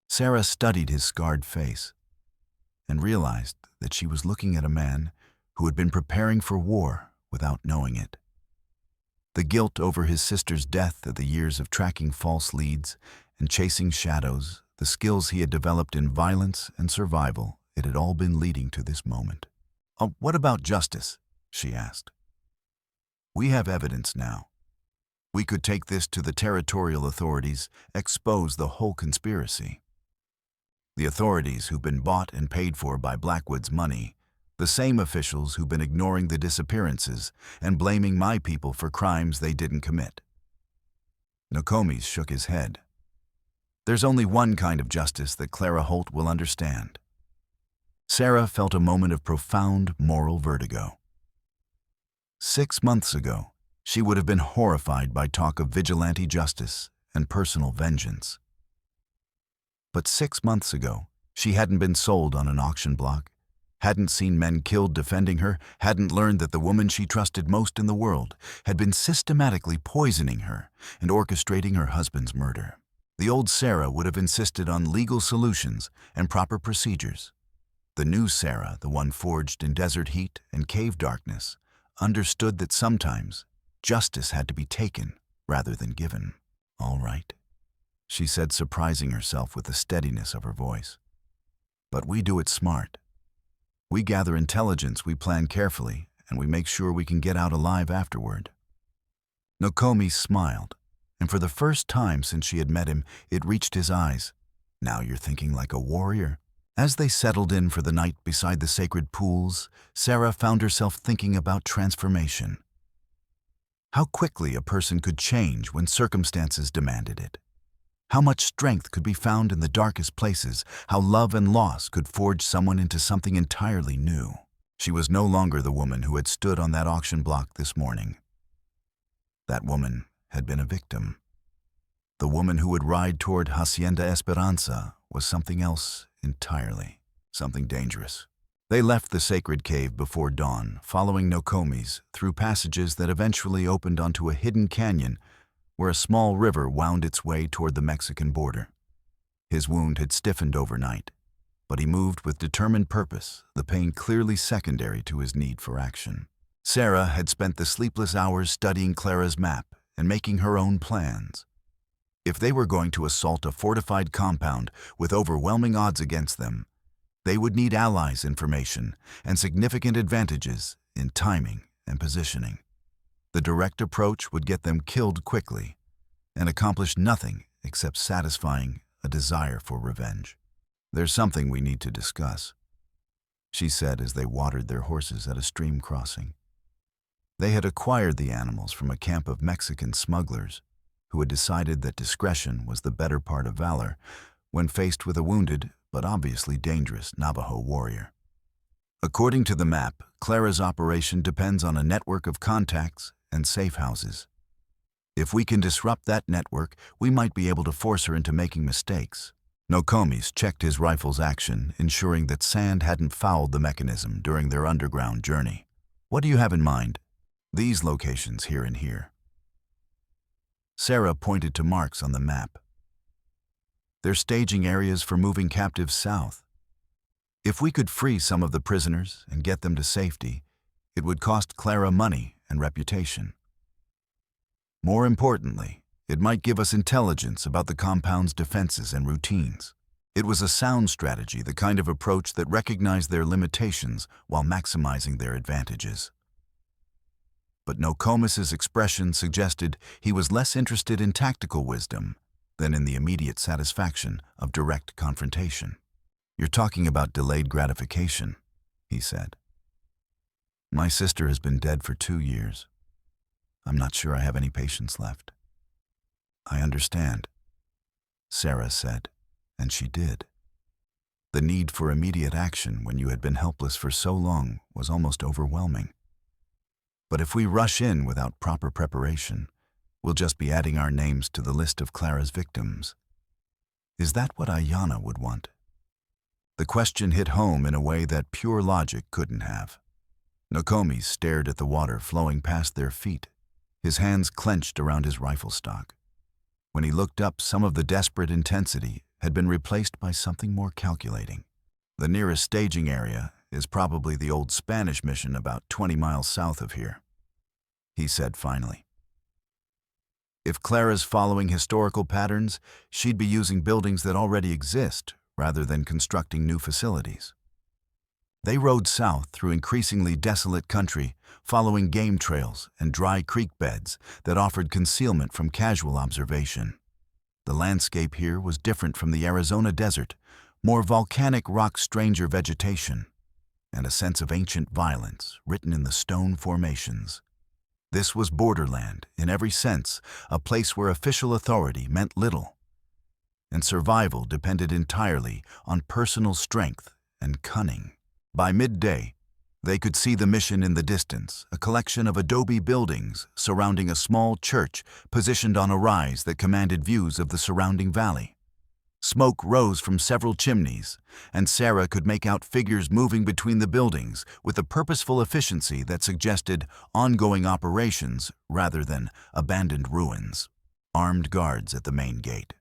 Sarah studied his scarred face and realized that she was looking at a man who had been preparing for war without knowing it. The guilt over his sister's death, the years of tracking false leads and chasing shadows, the skills he had developed in violence and survival, it had all been leading to this moment. What about justice?" she asked. "We have evidence now. We could take this to the territorial authorities, expose the whole conspiracy. The authorities who've been bought and paid for by Blackwood's money, the same officials who've been ignoring the disappearances and blaming my people for crimes they didn't commit." Nokomis shook his head. "There's only one kind of justice that Clara Holt will understand." Sarah felt a moment of profound moral vertigo. 6 months ago, she would have been horrified by talk of vigilante justice and personal vengeance. But 6 months ago, she hadn't been sold on an auction block, hadn't seen men killed defending her, hadn't learned that the woman she trusted most in the world had been systematically poisoning her and orchestrating her husband's murder. The old Sarah would have insisted on legal solutions and proper procedures. The new Sarah, the one forged in desert heat and cave darkness, understood that sometimes justice had to be taken rather than given. "All right," she said, surprising herself with the steadiness of her voice. "But we do it smart. We gather intelligence, we plan carefully, and we make sure we can get out alive afterward." Nokomis smiled, and for the first time since she had met him, it reached his eyes. "Now you're thinking like a warrior." As they settled in for the night beside the sacred pools, Sarah found herself thinking about transformation. How quickly a person could change when circumstances demanded it. How much strength could be found in the darkest places, how love and loss could forge someone into something entirely new. She was no longer the woman who had stood on that auction block this morning. That woman had been a victim. The woman who would ride toward Hacienda Esperanza was something else entirely, something dangerous. They left the sacred cave before dawn, following Nokomis through passages that eventually opened onto a hidden canyon where a small river wound its way toward the Mexican border. His wound had stiffened overnight, but he moved with determined purpose, the pain clearly secondary to his need for action. Sarah had spent the sleepless hours studying Clara's map and making her own plans. If they were going to assault a fortified compound with overwhelming odds against them, they would need allies' information and significant advantages in timing and positioning. The direct approach would get them killed quickly and accomplish nothing except satisfying a desire for revenge. "There's something we need to discuss," she said as they watered their horses at a stream crossing. They had acquired the animals from a camp of Mexican smugglers who had decided that discretion was the better part of valor when faced with a wounded but obviously dangerous Navajo warrior. According to the map, Clara's operation depends on a network of contacts and safe houses. If we can disrupt that network, we might be able to force her into making mistakes. Nokomis checked his rifle's action, ensuring that sand hadn't fouled the mechanism during their underground journey. "What do you have in mind?" "These locations here and here." Sarah pointed to marks on the map. They're staging areas for moving captives south. If we could free some of the prisoners and get them to safety, it would cost Clara money and reputation. More importantly, it might give us intelligence about the compound's defenses and routines. It was a sound strategy, the kind of approach that recognized their limitations while maximizing their advantages. But Nokomis' expression suggested he was less interested in tactical wisdom than in the immediate satisfaction of direct confrontation. "You're talking about delayed gratification," he said. "My sister has been dead for 2 years. I'm not sure I have any patience left." "I understand," Sarah said, and she did. The need for immediate action when you had been helpless for so long was almost overwhelming. But if we rush in without proper preparation, we'll just be adding our names to the list of Clara's victims. Is that what Ayanna would want? The question hit home in a way that pure logic couldn't have. Nokomis stared at the water flowing past their feet, his hands clenched around his rifle stock. When he looked up, some of the desperate intensity had been replaced by something more calculating. "The nearest staging area is probably the old Spanish mission about 20 miles south of here," he said finally. If Clara's following historical patterns, she'd be using buildings that already exist rather than constructing new facilities. They rode south through increasingly desolate country, following game trails and dry creek beds that offered concealment from casual observation. The landscape here was different from the Arizona desert, more volcanic rock stranger vegetation, and a sense of ancient violence written in the stone formations. This was borderland, in every sense, a place where official authority meant little, and survival depended entirely on personal strength and cunning. By midday, they could see the mission in the distance, a collection of adobe buildings surrounding a small church positioned on a rise that commanded views of the surrounding valley. Smoke rose from several chimneys, and Sarah could make out figures moving between the buildings with a purposeful efficiency that suggested ongoing operations rather than abandoned ruins. Armed guards at the main gate.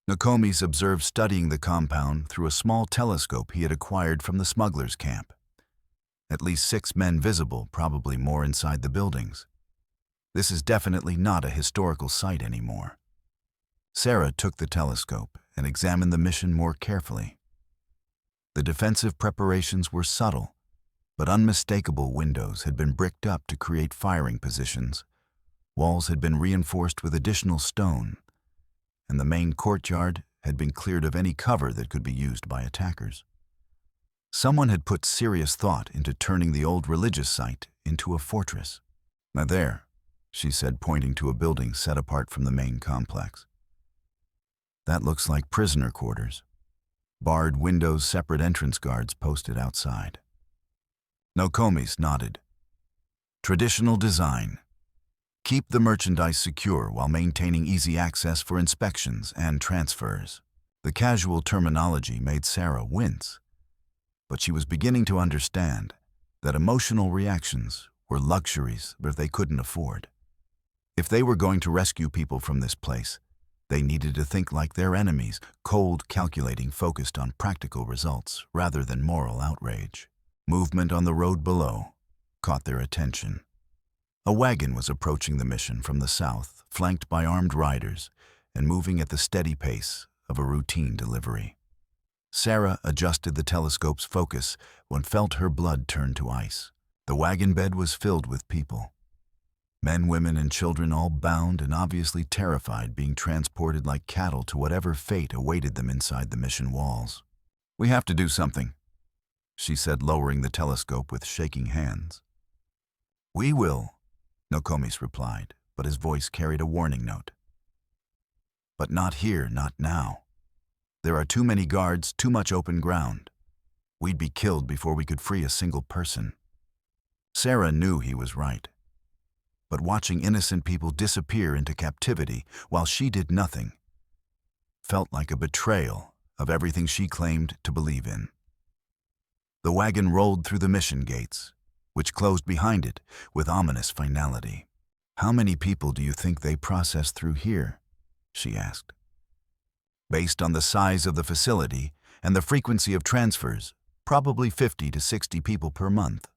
Nokomis observed studying the compound through a small telescope he had acquired from the smugglers' camp. At least 6 men visible, probably more inside the buildings. This is definitely not a historical site anymore. Sarah took the telescope and examined the mission more carefully. The defensive preparations were subtle, but unmistakable. Windows had been bricked up to create firing positions. Walls had been reinforced with additional stone, and the main courtyard had been cleared of any cover that could be used by attackers. Someone had put serious thought into turning the old religious site into a fortress. "Now there," she said, pointing to a building set apart from the main complex. "That looks like prisoner quarters. Barred windows, separate entrance guards posted outside." Nokomis nodded. "Traditional design. Keep the merchandise secure while maintaining easy access for inspections and transfers." The casual terminology made Sarah wince, but she was beginning to understand that emotional reactions were luxuries that they couldn't afford. If they were going to rescue people from this place, they needed to think like their enemies, cold, calculating, focused on practical results rather than moral outrage. Movement on the road below caught their attention. A wagon was approaching the mission from the south, flanked by armed riders, and moving at the steady pace of a routine delivery. Sarah adjusted the telescope's focus when felt her blood turn to ice. The wagon bed was filled with people. Men, women, and children, all bound and obviously terrified, being transported like cattle to whatever fate awaited them inside the mission walls. "We have to do something," she said, lowering the telescope with shaking hands. "We will," Nokomis replied, but his voice carried a warning note. "But not here, not now. There are too many guards, too much open ground. We'd be killed before we could free a single person." Sarah knew he was right. But watching innocent people disappear into captivity while she did nothing felt like a betrayal of everything she claimed to believe in. The wagon rolled through the mission gates, which closed behind it with ominous finality. "How many people do you think they processed through here?" she asked. Based on the size of the facility and the frequency of transfers, probably 50 to 60 people per month.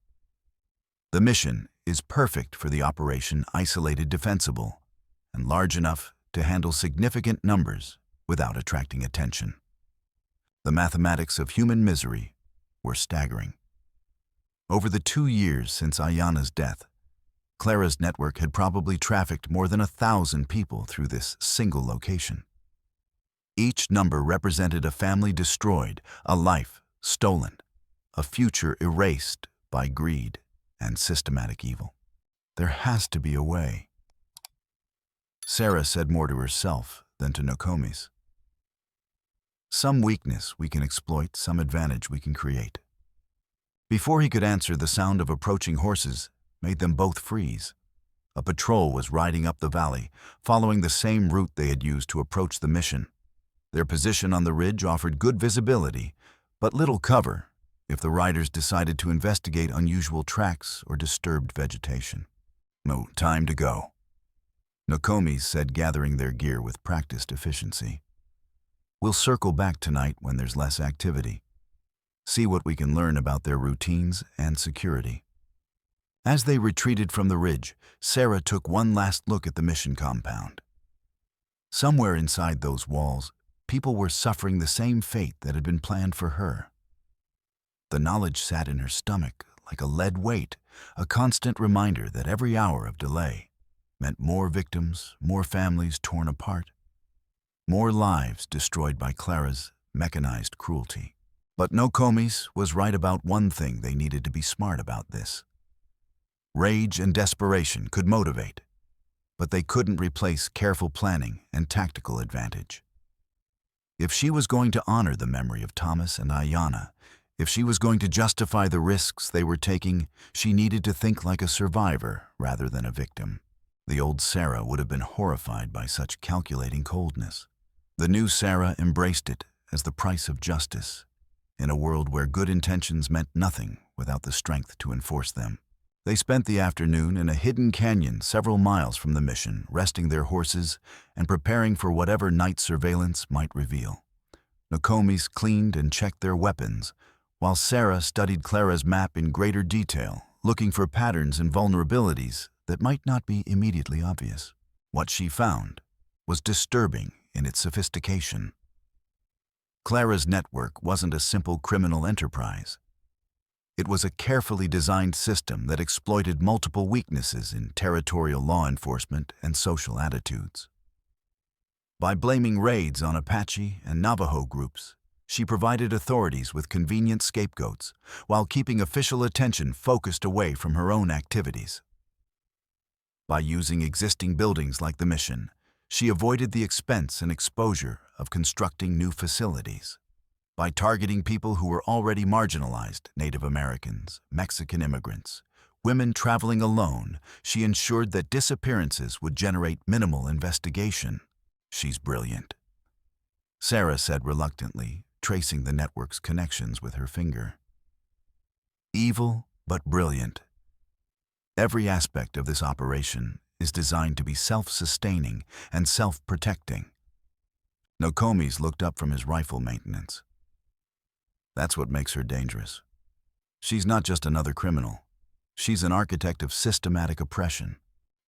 The mission is perfect for the operation isolated defensible and large enough to handle significant numbers without attracting attention. The mathematics of human misery were staggering. Over the 2 years since Ayana's death, Clara's network had probably trafficked more than 1,000 people through this single location. Each number represented a family destroyed, a life stolen, a future erased by greed and systematic evil. There has to be a way. Sarah said more to herself than to Nokomis. Some weakness we can exploit, some advantage we can create. Before he could answer, the sound of approaching horses made them both freeze. A patrol was riding up the valley, following the same route they had used to approach the mission. Their position on the ridge offered good visibility, but little cover if the riders decided to investigate unusual tracks or disturbed vegetation. No, time to go, Nokomis said, gathering their gear with practiced efficiency. We'll circle back tonight when there's less activity. See what we can learn about their routines and security. As they retreated from the ridge, Sarah took one last look at the mission compound. Somewhere inside those walls, people were suffering the same fate that had been planned for her. The knowledge sat in her stomach like a lead weight, a constant reminder that every hour of delay meant more victims, more families torn apart, more lives destroyed by Clara's mechanized cruelty. But Nokomis was right about one thing: they needed to be smart about this. Rage and desperation could motivate, but they couldn't replace careful planning and tactical advantage. If she was going to honor the memory of Thomas and Ayana, if she was going to justify the risks they were taking, she needed to think like a survivor rather than a victim. The old Sarah would have been horrified by such calculating coldness. The new Sarah embraced it as the price of justice, in a world where good intentions meant nothing without the strength to enforce them. They spent the afternoon in a hidden canyon several miles from the mission, resting their horses and preparing for whatever night surveillance might reveal. Nokomis cleaned and checked their weapons, while Sarah studied Clara's map in greater detail, looking for patterns and vulnerabilities that might not be immediately obvious. What she found was disturbing in its sophistication. Clara's network wasn't a simple criminal enterprise. It was a carefully designed system that exploited multiple weaknesses in territorial law enforcement and social attitudes. By blaming raids on Apache and Navajo groups, she provided authorities with convenient scapegoats while keeping official attention focused away from her own activities. By using existing buildings like the mission, she avoided the expense and exposure of constructing new facilities. By targeting people who were already marginalized, Native Americans, Mexican immigrants, women traveling alone, she ensured that disappearances would generate minimal investigation. She's brilliant, Sarah said reluctantly, tracing the network's connections with her finger. Evil, but brilliant. Every aspect of this operation is designed to be self-sustaining and self-protecting. Nokomis looked up from his rifle maintenance. That's what makes her dangerous. She's not just another criminal. She's an architect of systematic oppression,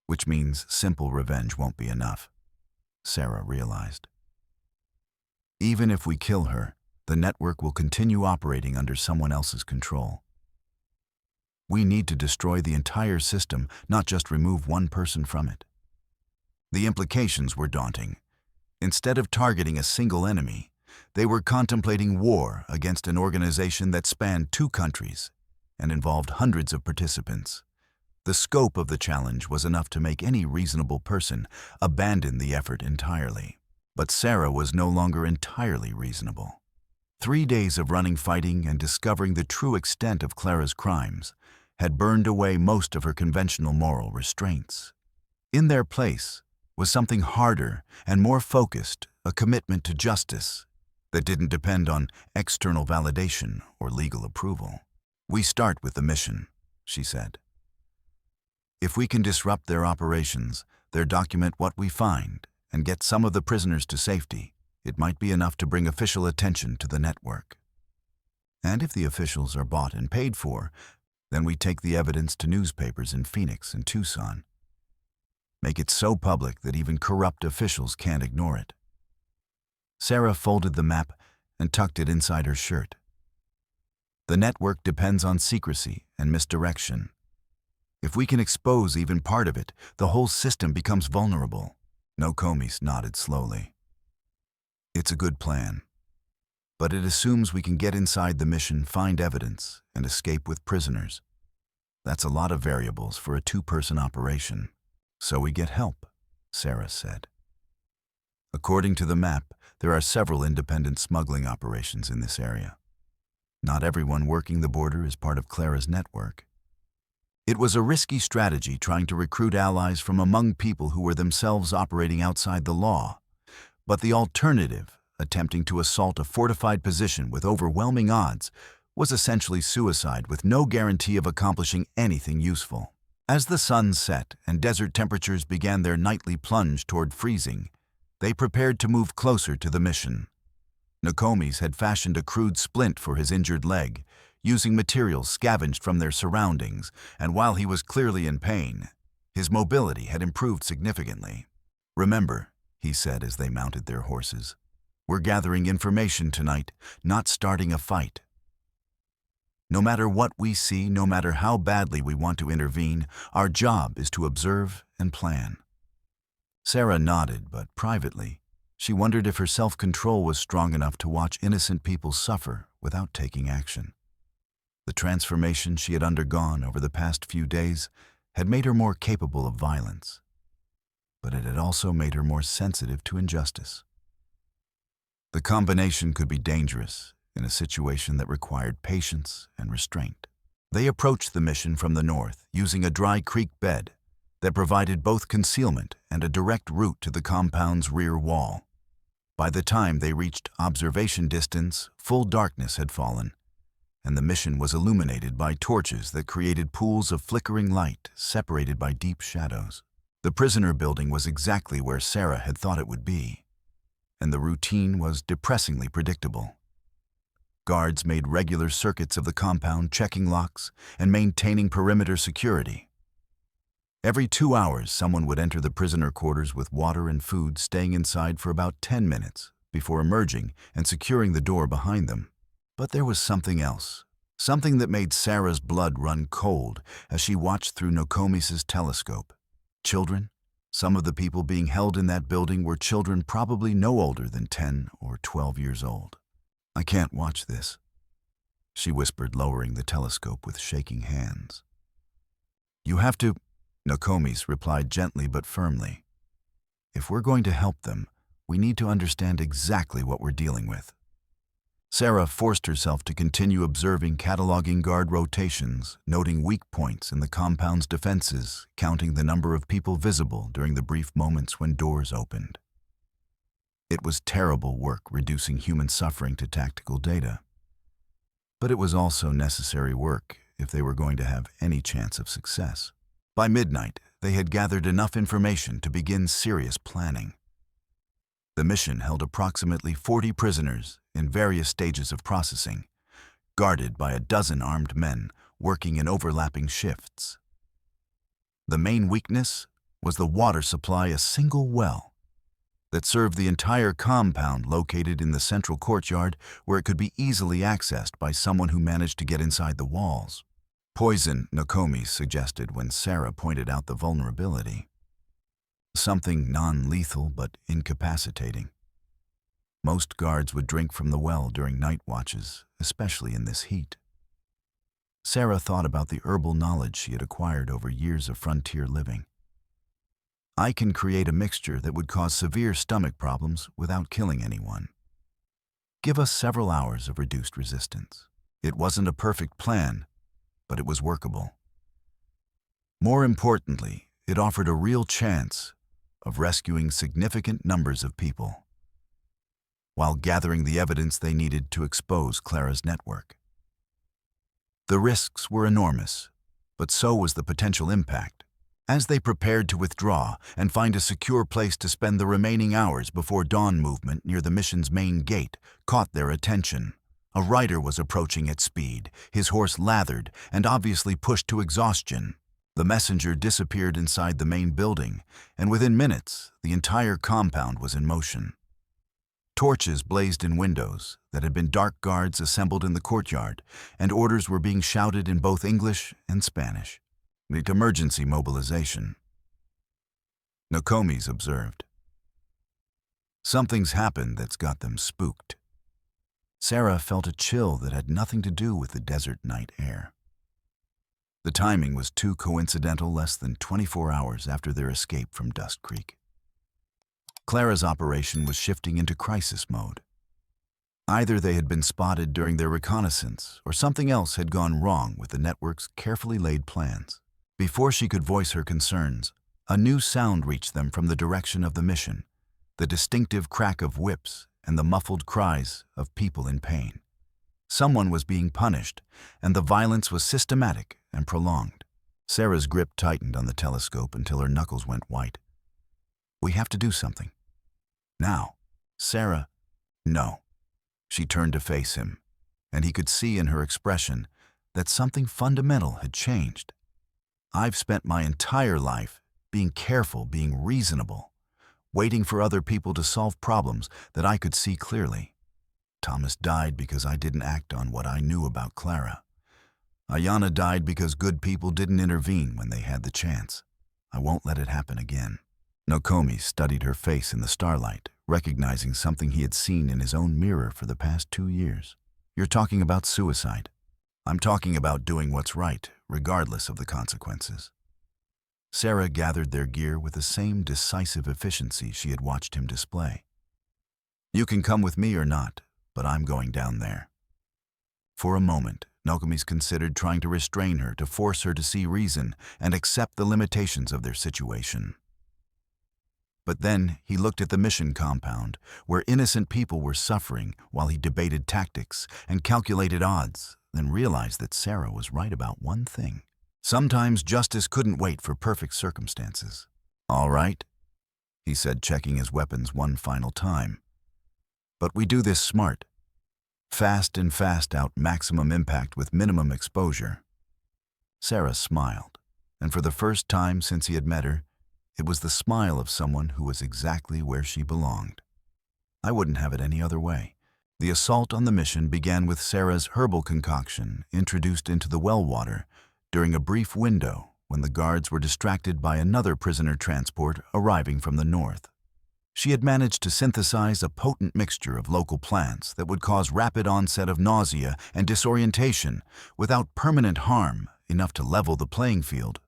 which means simple revenge won't be enough, Sarah realized. Even if we kill her, the network will continue operating under someone else's control. We need to destroy the entire system, not just remove one person from it. The implications were daunting. Instead of targeting a single enemy, they were contemplating war against an organization that spanned 2 countries and involved hundreds of participants. The scope of the challenge was enough to make any reasonable person abandon the effort entirely. But Sarah was no longer entirely reasonable. 3 days of running fighting and discovering the true extent of Clara's crimes had burned away most of her conventional moral restraints. In their place was something harder and more focused, a commitment to justice that didn't depend on external validation or legal approval. We start with the mission, she said. If we can disrupt their operations, document what we find, and get some of the prisoners to safety, It might be enough to bring official attention to the network. And if the officials are bought and paid for, then we take the evidence to newspapers in Phoenix and Tucson. Make it so public that even corrupt officials can't ignore it. Sarah folded the map and tucked it inside her shirt. The network depends on secrecy and misdirection. If we can expose even part of it, the whole system becomes vulnerable. Nokomis nodded slowly. It's a good plan, but it assumes we can get inside the mission, find evidence, and escape with prisoners. That's a lot of variables for a two-person operation. So we get help, Sarah said. According to the map, there are several independent smuggling operations in this area. Not everyone working the border is part of Clara's network. It was a risky strategy trying to recruit allies from among people who were themselves operating outside the law. But the alternative, attempting to assault a fortified position with overwhelming odds, was essentially suicide with no guarantee of accomplishing anything useful. As the sun set and desert temperatures began their nightly plunge toward freezing, they prepared to move closer to the mission. Nokomis had fashioned a crude splint for his injured leg, using materials scavenged from their surroundings, and while he was clearly in pain, his mobility had improved significantly. "Remember," he said as they mounted their horses, "we're gathering information tonight, not starting a fight. No matter what we see, no matter how badly we want to intervene, our job is to observe and plan." Sarah nodded, but privately, she wondered if her self-control was strong enough to watch innocent people suffer without taking action. The transformation she had undergone over the past few days had made her more capable of violence, but it had also made her more sensitive to injustice. The combination could be dangerous in a situation that required patience and restraint. They approached the mission from the north using a dry creek bed that provided both concealment and a direct route to the compound's rear wall. By the time they reached observation distance, full darkness had fallen, and the mission was illuminated by torches that created pools of flickering light separated by deep shadows. The prisoner building was exactly where Sarah had thought it would be, and the routine was depressingly predictable. Guards made regular circuits of the compound, checking locks and maintaining perimeter security. Every 2 hours, someone would enter the prisoner quarters with water and food, staying inside for about 10 minutes before emerging and securing the door behind them. But there was something else, something that made Sarah's blood run cold as she watched through Nokomis' telescope. Children. Some of the people being held in that building were children probably no older than 10 or 12 years old. "I can't watch this," she whispered, lowering the telescope with shaking hands. "You have to," Nokomis replied gently but firmly. "If we're going to help them, we need to understand exactly what we're dealing with." Sarah forced herself to continue observing, cataloging guard rotations, noting weak points in the compound's defenses, counting the number of people visible during the brief moments when doors opened. It was terrible work reducing human suffering to tactical data. But it was also necessary work if they were going to have any chance of success. By midnight, they had gathered enough information to begin serious planning. The mission held approximately 40 prisoners in various stages of processing, guarded by a dozen armed men working in overlapping shifts. The main weakness was the water supply, a single well that served the entire compound located in the central courtyard where it could be easily accessed by someone who managed to get inside the walls. "Poison," Nokomis suggested when Sarah pointed out the vulnerability. "Something non-lethal but incapacitating. Most guards would drink from the well during night watches, especially in this heat." Sarah thought about the herbal knowledge she had acquired over years of frontier living. "I can create a mixture that would cause severe stomach problems without killing anyone. Give us several hours of reduced resistance." It wasn't a perfect plan, but it was workable. More importantly, it offered a real chance of rescuing significant numbers of people, while gathering the evidence they needed to expose Clara's network. The risks were enormous, but so was the potential impact. As they prepared to withdraw and find a secure place to spend the remaining hours before dawn, movement near the mission's main gate caught their attention. A rider was approaching at speed, his horse lathered and obviously pushed to exhaustion. The messenger disappeared inside the main building, and within minutes, the entire compound was in motion. Torches blazed in windows that had been dark guards assembled in the courtyard, and orders were being shouted in both English and Spanish. The emergency mobilization. Nokomis observed. Something's happened that's got them spooked. Sarah felt a chill that had nothing to do with the desert night air. The timing was too coincidental, less than 24 hours after their escape from Dust Creek. Clara's operation was shifting into crisis mode. Either they had been spotted during their reconnaissance, or something else had gone wrong with the network's carefully laid plans. Before she could voice her concerns, a new sound reached them from the direction of the mission, the distinctive crack of whips and the muffled cries of people in pain. Someone was being punished, and the violence was systematic and prolonged. Sarah's grip tightened on the telescope until her knuckles went white. "We have to do something. Now." "Sarah." "No." She turned to face him, and he could see in her expression that something fundamental had changed. "I've spent my entire life being careful, being reasonable, waiting for other people to solve problems that I could see clearly. Thomas died because I didn't act on what I knew about Clara. Ayana died because good people didn't intervene when they had the chance. I won't let it happen again." Nokomis studied her face in the starlight, recognizing something he had seen in his own mirror for the past 2 years. "You're talking about suicide." "I'm talking about doing what's right, regardless of the consequences." Sarah gathered their gear with the same decisive efficiency she had watched him display. "You can come with me or not, but I'm going down there." For a moment, Nokomis considered trying to restrain her, to force her to see reason and accept the limitations of their situation. But then he looked at the mission compound, where innocent people were suffering while he debated tactics and calculated odds, then realized that Sarah was right about one thing. Sometimes justice couldn't wait for perfect circumstances. "All right," he said, checking his weapons one final time. "But we do this smart. Fast and fast out, maximum impact with minimum exposure." Sarah smiled, and for the first time since he had met her, it was the smile of someone who was exactly where she belonged. "I wouldn't have it any other way." The assault on the mission began with Sarah's herbal concoction introduced into the well water during a brief window when the guards were distracted by another prisoner transport arriving from the north. She had managed to synthesize a potent mixture of local plants that would cause rapid onset of nausea and disorientation without permanent harm, enough to level the playing field,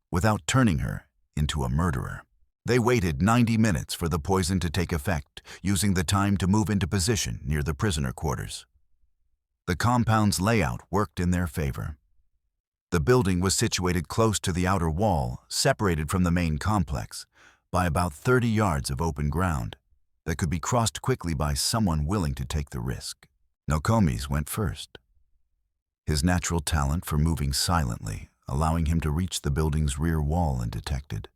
without turning her into a murderer. They waited 90 minutes for the poison to take effect, using the time to move into position near the prisoner quarters. The compound's layout worked in their favor. The building was situated close to the outer wall, separated from the main complex by about 30 yards of open ground that could be crossed quickly by someone willing to take the risk. Nokomis went first. His natural talent for moving silently, allowing him to reach the building's rear wall undetected.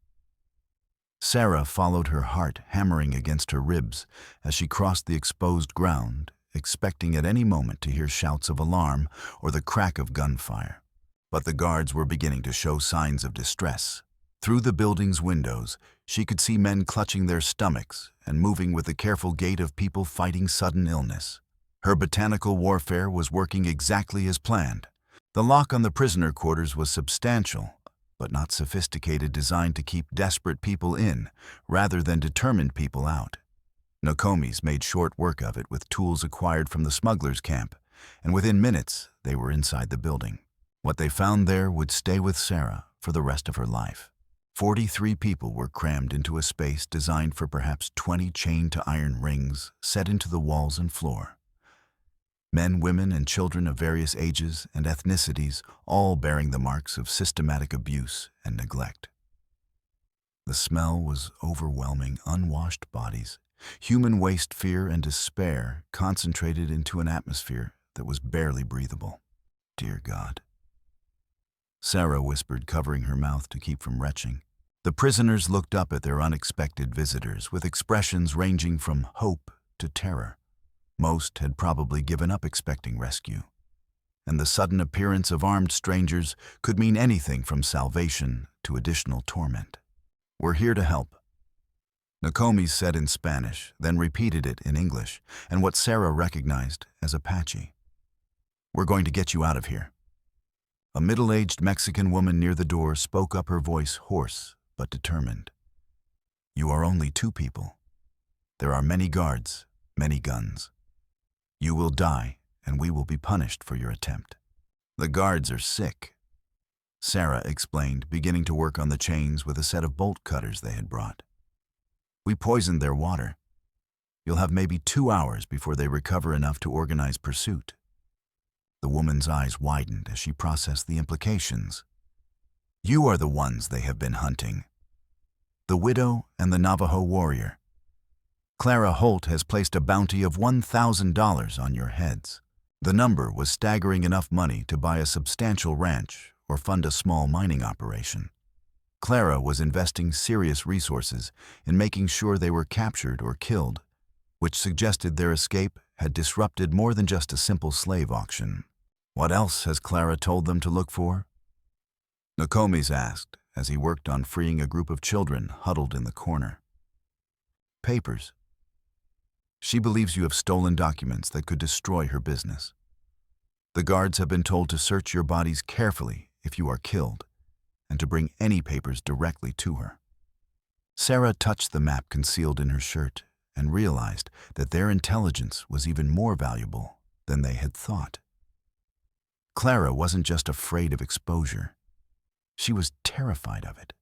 Sarah followed, her heart hammering against her ribs as she crossed the exposed ground, expecting at any moment to hear shouts of alarm or the crack of gunfire. But the guards were beginning to show signs of distress. Through the building's windows, she could see men clutching their stomachs and moving with the careful gait of people fighting sudden illness. Her botanical warfare was working exactly as planned. The lock on the prisoner quarters was substantial, but not sophisticated, designed to keep desperate people in rather than determined people out. Nokomis made short work of it with tools acquired from the smugglers' camp, and within minutes they were inside the building. What they found there would stay with Sarah for the rest of her life. 43 people were crammed into a space designed for perhaps 20 chained to iron rings set into the walls and floor. Men, women, and children of various ages and ethnicities, all bearing the marks of systematic abuse and neglect. The smell was overwhelming. Unwashed bodies, human waste, fear, and despair concentrated into an atmosphere that was barely breathable. "Dear God," Sarah whispered, covering her mouth to keep from retching. The prisoners looked up at their unexpected visitors with expressions ranging from hope to terror. Most had probably given up expecting rescue, and the sudden appearance of armed strangers could mean anything from salvation to additional torment. "We're here to help," Nokomis said in Spanish, then repeated it in English, and what Sarah recognized as Apache. "We're going to get you out of here." A middle-aged Mexican woman near the door spoke up, her voice hoarse but determined. "You are only two people. There are many guards, many guns. You will die, and we will be punished for your attempt." "The guards are sick," Sarah explained, beginning to work on the chains with a set of bolt cutters they had brought. "We poisoned their water. You'll have maybe 2 hours before they recover enough to organize pursuit." The woman's eyes widened as she processed the implications. "You are the ones they have been hunting. The widow and the Navajo warrior. Clara Holt has placed a bounty of $1,000 on your heads." The number was staggering enough money to buy a substantial ranch or fund a small mining operation. Clara was investing serious resources in making sure they were captured or killed, which suggested their escape had disrupted more than just a simple slave auction. "What else has Clara told them to look for?" Nokomis asked as he worked on freeing a group of children huddled in the corner. "Papers. She believes you have stolen documents that could destroy her business. The guards have been told to search your bodies carefully if you are killed, and to bring any papers directly to her." Sarah touched the map concealed in her shirt and realized that their intelligence was even more valuable than they had thought. Clara wasn't just afraid of exposure. She was terrified of it.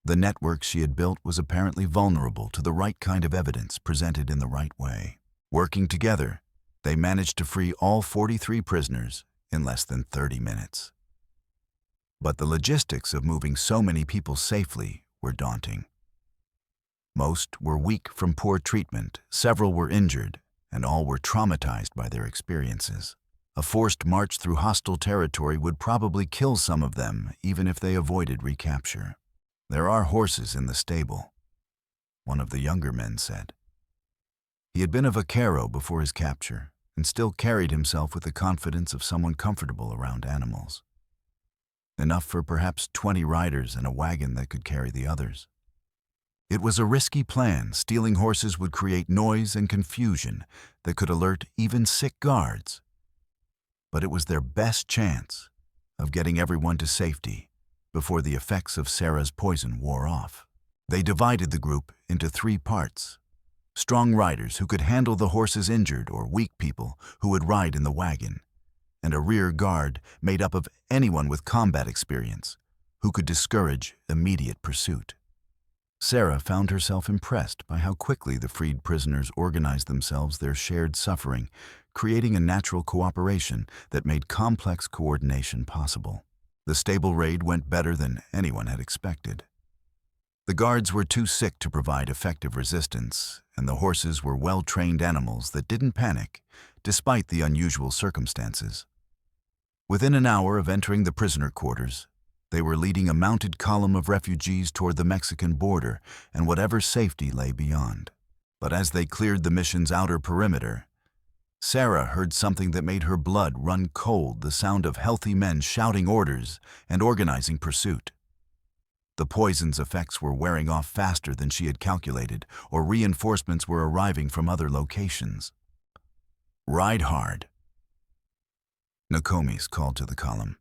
The network she had built was apparently vulnerable to the right kind of evidence presented in the right way. Working together, they managed to free all 43 prisoners in less than 30 minutes. But the logistics of moving so many people safely were daunting. Most were weak from poor treatment, several were injured, and all were traumatized by their experiences. A forced march through hostile territory would probably kill some of them, even if they avoided recapture. "There are horses in the stable," one of the younger men said. He had been a vaquero before his capture, and still carried himself with the confidence of someone comfortable around animals. Enough for perhaps 20 riders and a wagon that could carry the others. It was a risky plan. Stealing horses would create noise and confusion that could alert even sick guards. But it was their best chance of getting everyone to safety before the effects of Sarah's poison wore off. They divided the group into 3 parts. Strong riders who could handle the horses injured or weak people who would ride in the wagon, and a rear guard made up of anyone with combat experience who could discourage immediate pursuit. Sarah found herself impressed by how quickly the freed prisoners organized themselves, their shared suffering, creating a natural cooperation that made complex coordination possible. The stable raid went better than anyone had expected. The guards were too sick to provide effective resistance, and the horses were well-trained animals that didn't panic, despite the unusual circumstances. Within an hour of entering the prisoner quarters, they were leading a mounted column of refugees toward the Mexican border and whatever safety lay beyond. But as they cleared the mission's outer perimeter, Sarah heard something that made her blood run cold, the sound of healthy men shouting orders and organizing pursuit. The poison's effects were wearing off faster than she had calculated, or reinforcements were arriving from other locations. "Ride hard," Nokomis called to the column.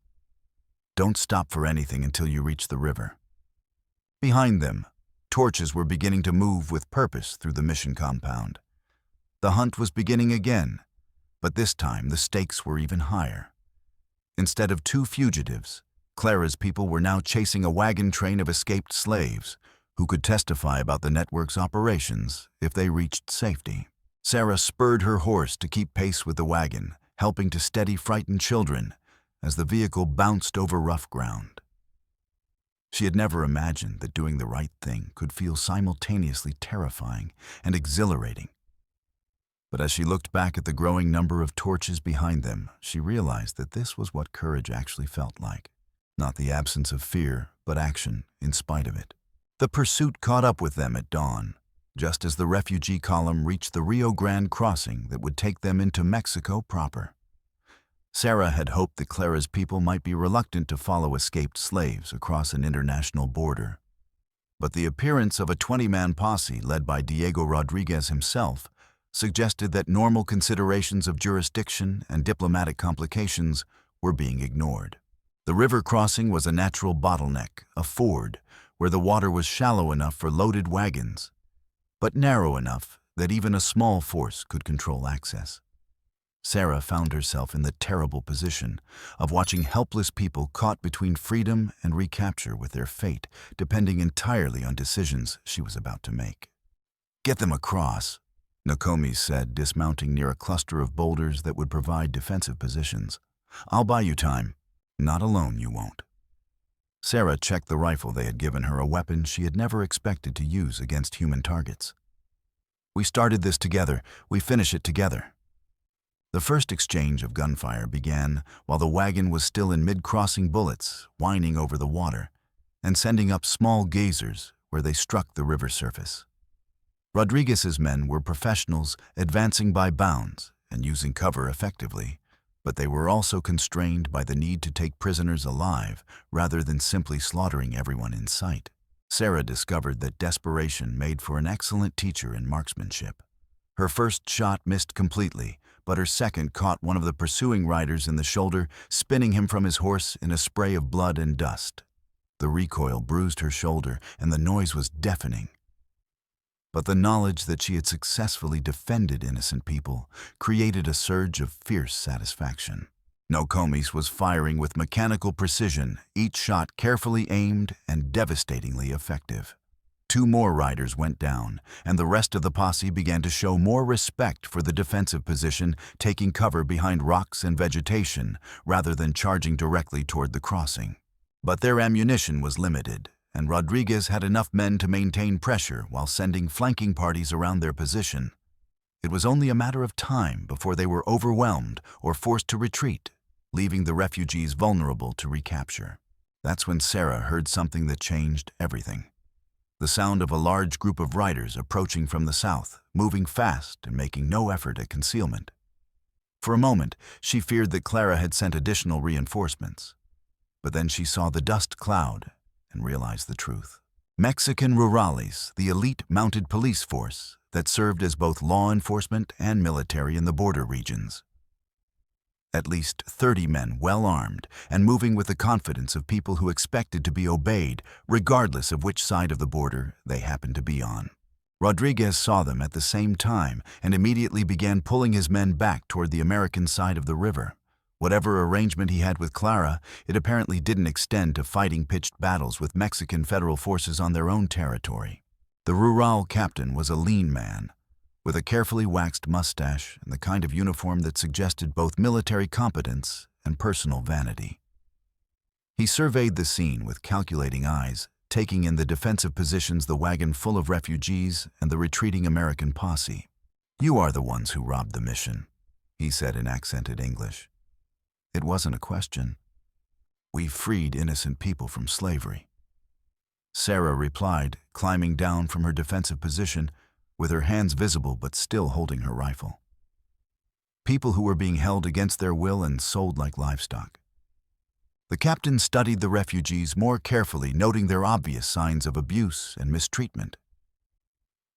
"Don't stop for anything until you reach the river." Behind them, torches were beginning to move with purpose through the mission compound. The hunt was beginning again, but this time the stakes were even higher. Instead of 2 fugitives, Clara's people were now chasing a wagon train of escaped slaves who could testify about the network's operations if they reached safety. Sarah spurred her horse to keep pace with the wagon, helping to steady frightened children as the vehicle bounced over rough ground. She had never imagined that doing the right thing could feel simultaneously terrifying and exhilarating. But as she looked back at the growing number of torches behind them, she realized that this was what courage actually felt like. Not the absence of fear, but action in spite of it. The pursuit caught up with them at dawn, just as the refugee column reached the Rio Grande crossing that would take them into Mexico proper. Sarah had hoped that Clara's people might be reluctant to follow escaped slaves across an international border. But the appearance of a 20-man posse led by Diego Rodriguez himself suggested that normal considerations of jurisdiction and diplomatic complications were being ignored. The river crossing was a natural bottleneck, a ford, where the water was shallow enough for loaded wagons, but narrow enough that even a small force could control access. Sarah found herself in the terrible position of watching helpless people caught between freedom and recapture, with their fate depending entirely on decisions she was about to make. "Get them across," Nokomis said, dismounting near a cluster of boulders that would provide defensive positions. "I'll buy you time." "Not alone, you won't." Sarah checked the rifle they had given her, a weapon she had never expected to use against human targets. "We started this together. We finish it together." The first exchange of gunfire began while the wagon was still in mid-crossing, bullets whining over the water and sending up small geysers where they struck the river surface. Rodriguez's men were professionals, advancing by bounds and using cover effectively, but they were also constrained by the need to take prisoners alive rather than simply slaughtering everyone in sight. Sarah discovered that desperation made for an excellent teacher in marksmanship. Her first shot missed completely, but her second caught one of the pursuing riders in the shoulder, spinning him from his horse in a spray of blood and dust. The recoil bruised her shoulder, and the noise was deafening. But the knowledge that she had successfully defended innocent people created a surge of fierce satisfaction. Nokomis was firing with mechanical precision, each shot carefully aimed and devastatingly effective. 2 more riders went down, and the rest of the posse began to show more respect for the defensive position, taking cover behind rocks and vegetation rather than charging directly toward the crossing. But their ammunition was limited, and Rodriguez had enough men to maintain pressure while sending flanking parties around their position. It was only a matter of time before they were overwhelmed or forced to retreat, leaving the refugees vulnerable to recapture. That's when Sarah heard something that changed everything. The sound of a large group of riders approaching from the south, moving fast and making no effort at concealment. For a moment, she feared that Clara had sent additional reinforcements. But then she saw the dust cloud and realized the truth. Mexican rurales, the elite mounted police force that served as both law enforcement and military in the border regions. At least 30 men, well armed and moving with the confidence of people who expected to be obeyed, regardless of which side of the border they happened to be on. Rodriguez saw them at the same time and immediately began pulling his men back toward the American side of the river. Whatever arrangement he had with Clara, it apparently didn't extend to fighting pitched battles with Mexican federal forces on their own territory. The rural captain was a lean man, with a carefully waxed mustache and the kind of uniform that suggested both military competence and personal vanity. He surveyed the scene with calculating eyes, taking in the defensive positions, the wagon full of refugees, and the retreating American posse. "You are the ones who robbed the mission," he said in accented English. It wasn't a question. "We freed innocent people from slavery." Sarah replied, climbing down from her defensive position, with her hands visible but still holding her rifle. People who were being held against their will and sold like livestock. The captain studied the refugees more carefully, noting their obvious signs of abuse and mistreatment.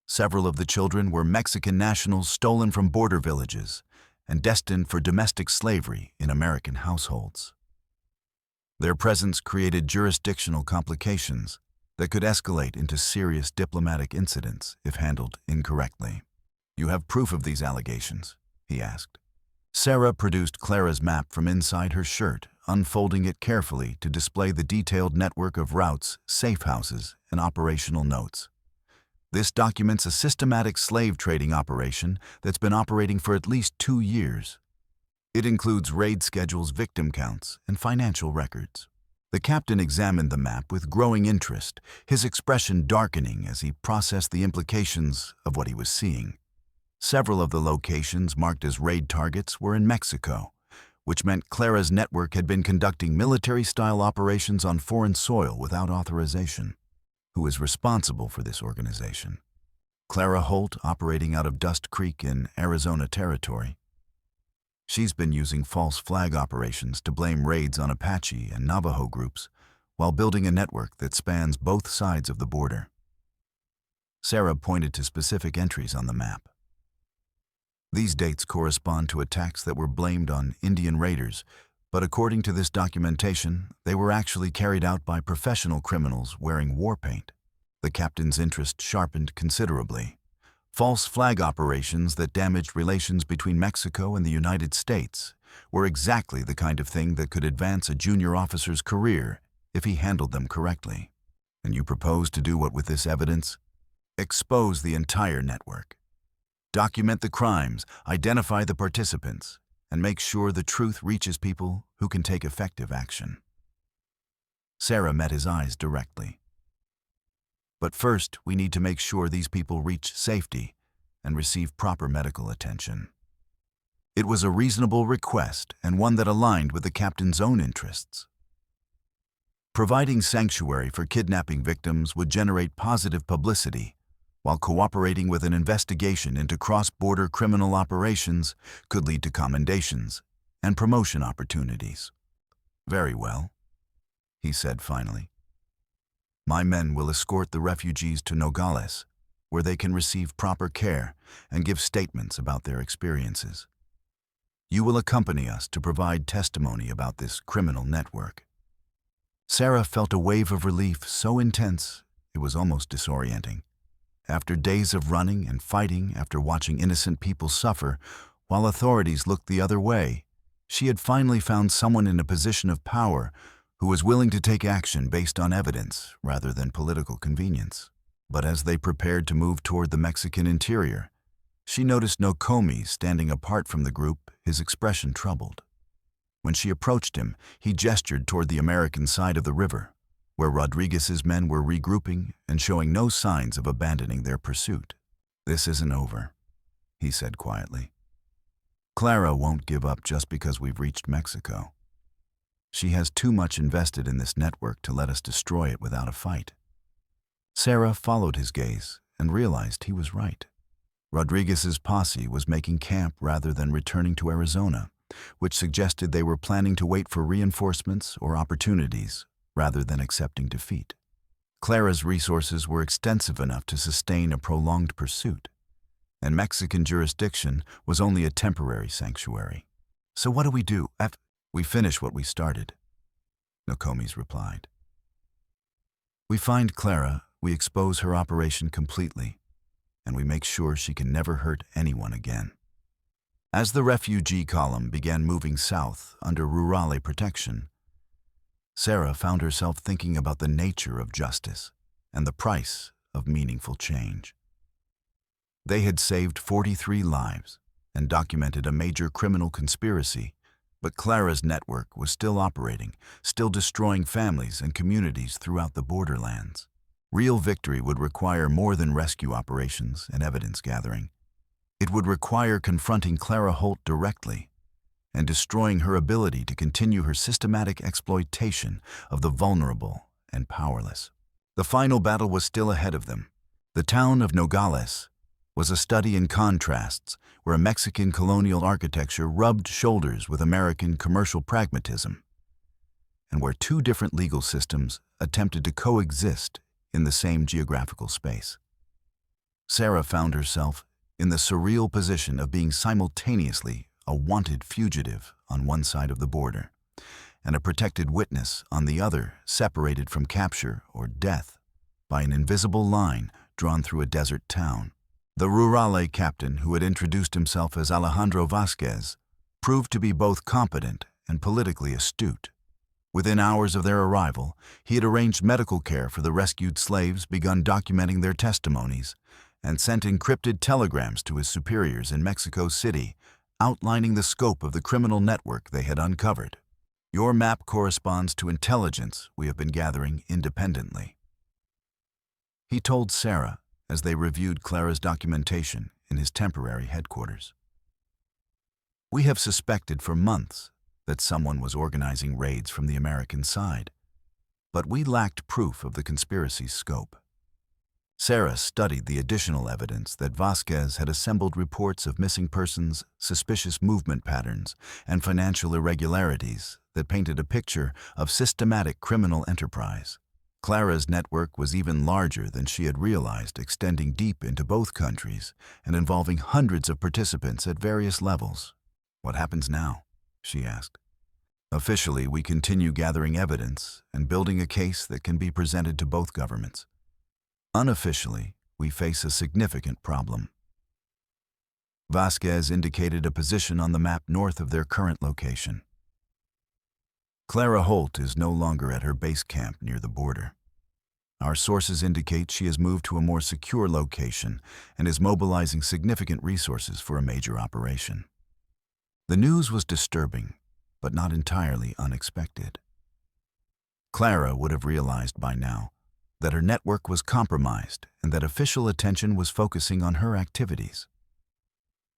Several of the children were Mexican nationals stolen from border villages and destined for domestic slavery in American households. Their presence created jurisdictional complications that could escalate into serious diplomatic incidents if handled incorrectly. "You have proof of these allegations?" he asked. Sarah produced Clara's map from inside her shirt, unfolding it carefully to display the detailed network of routes, safe houses, and operational notes. "This documents a systematic slave trading operation that's been operating for at least 2 years. It includes raid schedules, victim counts, and financial records." The captain examined the map with growing interest, his expression darkening as he processed the implications of what he was seeing. Several of the locations marked as raid targets were in Mexico, which meant Clara's network had been conducting military-style operations on foreign soil without authorization. Who is responsible for this organization? Clara Holt, operating out of Dust Creek in Arizona Territory. She's been using false flag operations to blame raids on Apache and Navajo groups while building a network that spans both sides of the border. Sarah pointed to specific entries on the map. These dates correspond to attacks that were blamed on Indian raiders, but according to this documentation, they were actually carried out by professional criminals wearing war paint. The captain's interest sharpened considerably. False flag operations that damaged relations between Mexico and the United States were exactly the kind of thing that could advance a junior officer's career if he handled them correctly. And you propose to do what with this evidence? Expose the entire network. Document the crimes, identify the participants, and make sure the truth reaches people who can take effective action. Sarah met his eyes directly. But first, we need to make sure these people reach safety and receive proper medical attention. It was a reasonable request and one that aligned with the captain's own interests. Providing sanctuary for kidnapping victims would generate positive publicity, while cooperating with an investigation into cross-border criminal operations could lead to commendations and promotion opportunities. Very well, he said finally. My men will escort the refugees to Nogales, where they can receive proper care and give statements about their experiences. You will accompany us to provide testimony about this criminal network. Sarah felt a wave of relief so intense it was almost disorienting. After days of running and fighting after watching innocent people suffer, while authorities looked the other way, she had finally found someone in a position of power who was willing to take action based on evidence rather than political convenience. But as they prepared to move toward the Mexican interior, she noticed Nokomis standing apart from the group, his expression troubled. When she approached him, he gestured toward the American side of the river, where Rodriguez's men were regrouping and showing no signs of abandoning their pursuit. This isn't over, he said quietly. Clara won't give up just because we've reached Mexico. She has too much invested in this network to let us destroy it without a fight. Sarah followed his gaze and realized he was right. Rodriguez's posse was making camp rather than returning to Arizona, which suggested they were planning to wait for reinforcements or opportunities rather than accepting defeat. Clara's resources were extensive enough to sustain a prolonged pursuit, and Mexican jurisdiction was only a temporary sanctuary. So what do we do? We finish what we started, Nokomis replied. We find Clara, we expose her operation completely, and we make sure she can never hurt anyone again. As the refugee column began moving south under Rurale protection, Sarah found herself thinking about the nature of justice and the price of meaningful change. They had saved 43 lives and documented a major criminal conspiracy, but Clara's network was still operating, still destroying families and communities throughout the borderlands. Real victory would require more than rescue operations and evidence gathering. It would require confronting Clara Holt directly and destroying her ability to continue her systematic exploitation of the vulnerable and powerless. The final battle was still ahead of them. The town of Nogales was a study in contrasts, where Mexican colonial architecture rubbed shoulders with American commercial pragmatism, and where two different legal systems attempted to coexist in the same geographical space. Sarah found herself in the surreal position of being simultaneously a wanted fugitive on one side of the border and a protected witness on the other, separated from capture or death by an invisible line drawn through a desert town. The Rurale captain, who had introduced himself as Alejandro Vasquez, proved to be both competent and politically astute. Within hours of their arrival, he had arranged medical care for the rescued slaves, begun documenting their testimonies, and sent encrypted telegrams to his superiors in Mexico City, outlining the scope of the criminal network they had uncovered. Your map corresponds to intelligence we have been gathering independently, he told Sarah as they reviewed Clara's documentation in his temporary headquarters. We have suspected for months that someone was organizing raids from the American side, but we lacked proof of the conspiracy's scope. Sarah studied the additional evidence that Vasquez had assembled reports of missing persons, suspicious movement patterns, and financial irregularities that painted a picture of systematic criminal enterprise. Clara's network was even larger than she had realized, extending deep into both countries and involving hundreds of participants at various levels. "What happens now?" she asked. "Officially, we continue gathering evidence and building a case that can be presented to both governments. Unofficially, we face a significant problem." Vasquez indicated a position on the map north of their current location. "Clara Holt is no longer at her base camp near the border. Our sources indicate she has moved to a more secure location and is mobilizing significant resources for a major operation." The news was disturbing, but not entirely unexpected. Clara would have realized by now that her network was compromised and that official attention was focusing on her activities.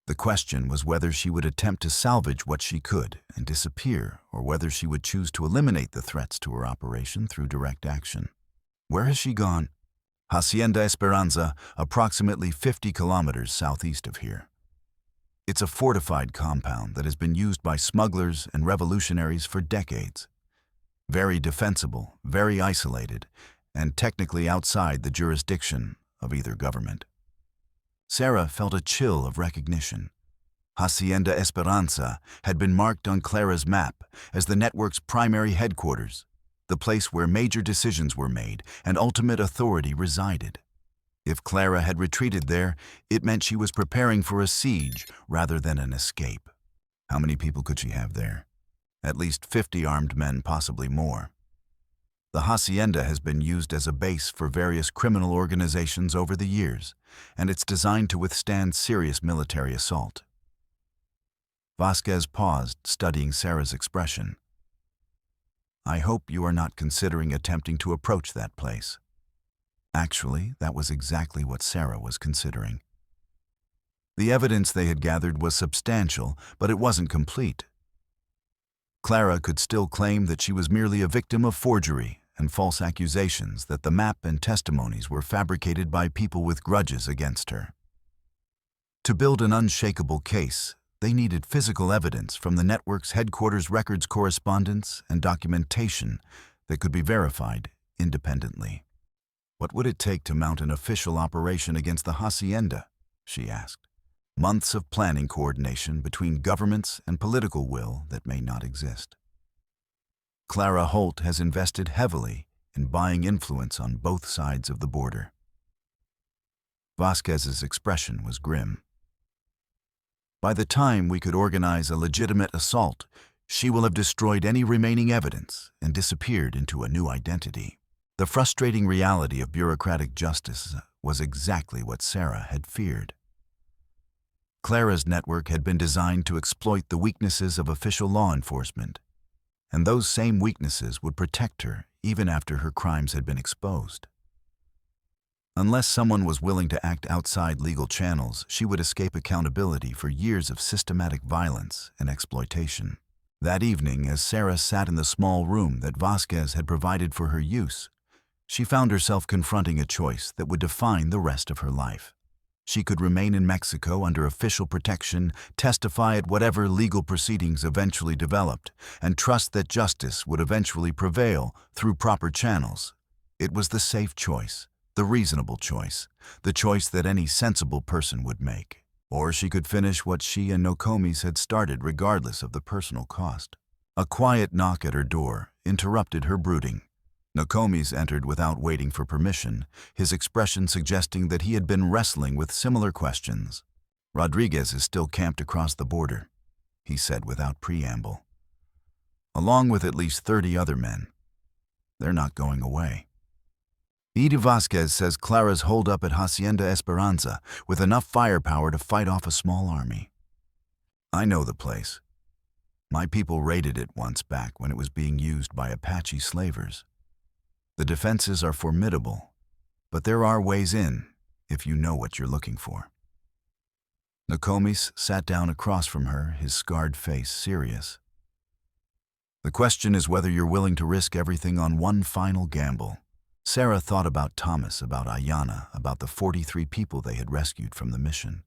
The question was whether she would attempt to salvage what she could and disappear, or whether she would choose to eliminate the threats to her operation through direct action. "Where has she gone?" "Hacienda Esperanza, approximately 50 kilometers southeast of here. It's a fortified compound that has been used by smugglers and revolutionaries for decades. Very defensible, very isolated, and technically outside the jurisdiction of either government." Sarah felt a chill of recognition. Hacienda Esperanza had been marked on Clara's map as the network's primary headquarters, the place where major decisions were made and ultimate authority resided. If Clara had retreated there, it meant she was preparing for a siege rather than an escape. How many people could she have there? At least 50 armed men, possibly more. The hacienda has been used as a base for various criminal organizations over the years, and it's designed to withstand serious military assault. Vasquez paused, studying Sarah's expression. "I hope you are not considering attempting to approach that place." Actually, that was exactly what Sarah was considering. The evidence they had gathered was substantial, but it wasn't complete. Clara could still claim that she was merely a victim of forgery and false accusations, that the map and testimonies were fabricated by people with grudges against her. To build an unshakable case, they needed physical evidence from the network's headquarters records, correspondence, and documentation that could be verified independently. "What would it take to mount an official operation against the hacienda?" she asked. "Months of planning coordination between governments and political will that may not exist. Clara Holt has invested heavily in buying influence on both sides of the border." Vasquez's expression was grim. "By the time we could organize a legitimate assault, she will have destroyed any remaining evidence and disappeared into a new identity." The frustrating reality of bureaucratic justice was exactly what Sarah had feared. Clara's network had been designed to exploit the weaknesses of official law enforcement, and those same weaknesses would protect her even after her crimes had been exposed. Unless someone was willing to act outside legal channels, she would escape accountability for years of systematic violence and exploitation. That evening, as Sarah sat in the small room that Vasquez had provided for her use, she found herself confronting a choice that would define the rest of her life. She could remain in Mexico under official protection, testify at whatever legal proceedings eventually developed, and trust that justice would eventually prevail through proper channels. It was the safe choice, the reasonable choice, the choice that any sensible person would make. Or she could finish what she and Nokomis had started regardless of the personal cost. A quiet knock at her door interrupted her brooding. Nokomis entered without waiting for permission, his expression suggesting that he had been wrestling with similar questions. "Rodriguez is still camped across the border," he said without preamble, "along with at least 30 other men. They're not going away." "Edie Vasquez says Clara's holed up at Hacienda Esperanza with enough firepower to fight off a small army. I know the place. My people raided it once back when it was being used by Apache slavers. The defenses are formidable, but there are ways in if you know what you're looking for." Nokomis sat down across from her, his scarred face serious. The question is whether you're willing to risk everything on one final gamble. Sarah thought about Thomas, about Ayanna, about the 43 people they had rescued from the mission.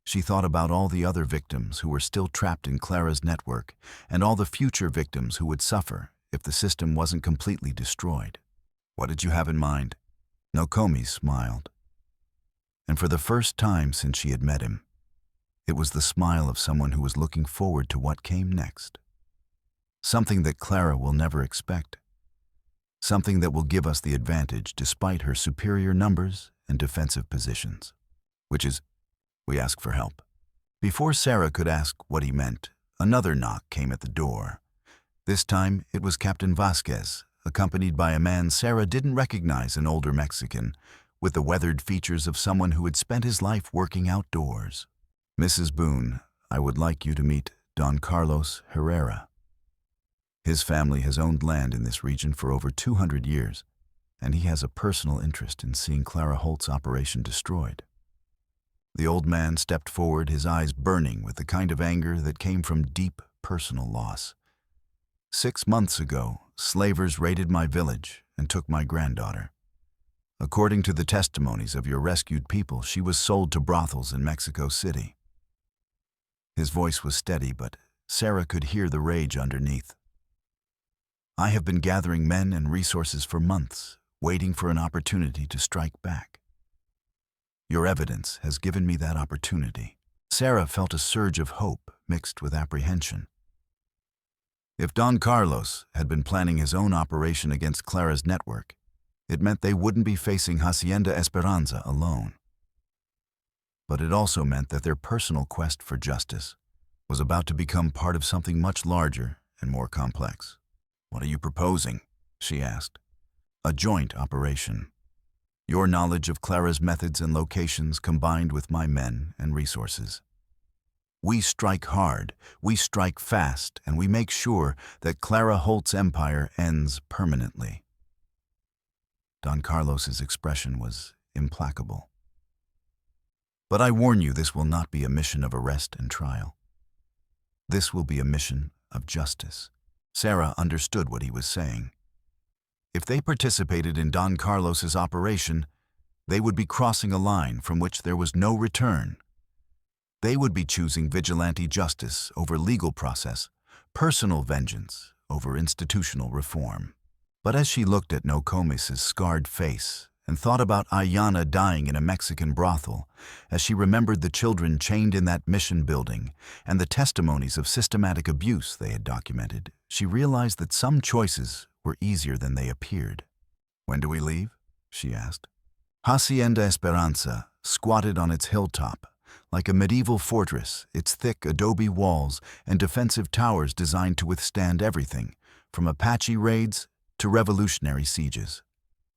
She thought about all the other victims who were still trapped in Clara's network and all the future victims who would suffer if the system wasn't completely destroyed. What did you have in mind? Nokomis smiled. And for the first time since she had met him, it was the smile of someone who was looking forward to what came next. Something that Clara will never expect. Something that will give us the advantage despite her superior numbers and defensive positions. Which is, we ask for help. Before Sarah could ask what he meant, another knock came at the door. This time, it was Captain Vasquez, accompanied by a man Sarah didn't recognize, an older Mexican, with the weathered features of someone who had spent his life working outdoors. Mrs. Boone, I would like you to meet Don Carlos Herrera. His family has owned land in this region for over 200 years, and he has a personal interest in seeing Clara Holt's operation destroyed. The old man stepped forward, his eyes burning with the kind of anger that came from deep personal loss. 6 months ago, slavers raided my village and took my granddaughter. According to the testimonies of your rescued people, she was sold to brothels in Mexico City. His voice was steady, but Sarah could hear the rage underneath. I have been gathering men and resources for months, waiting for an opportunity to strike back. Your evidence has given me that opportunity. Sarah felt a surge of hope mixed with apprehension. If Don Carlos had been planning his own operation against Clara's network, it meant they wouldn't be facing Hacienda Esperanza alone. But it also meant that their personal quest for justice was about to become part of something much larger and more complex. What are you proposing? She asked. A joint operation. Your knowledge of Clara's methods and locations combined with my men and resources. We strike hard, we strike fast, and we make sure that Clara Holt's empire ends permanently. Don Carlos's expression was implacable. But I warn you, this will not be a mission of arrest and trial. This will be a mission of justice. Sarah understood what he was saying. If they participated in Don Carlos's operation, they would be crossing a line from which there was no return. They would be choosing vigilante justice over legal process, personal vengeance over institutional reform. But as she looked at Nokomis' scarred face and thought about Ayanna dying in a Mexican brothel, as she remembered the children chained in that mission building and the testimonies of systematic abuse they had documented, she realized that some choices were easier than they appeared. When do we leave? She asked. Hacienda Esperanza, squatted on its hilltop, like a medieval fortress, its thick adobe walls and defensive towers designed to withstand everything, from Apache raids to revolutionary sieges.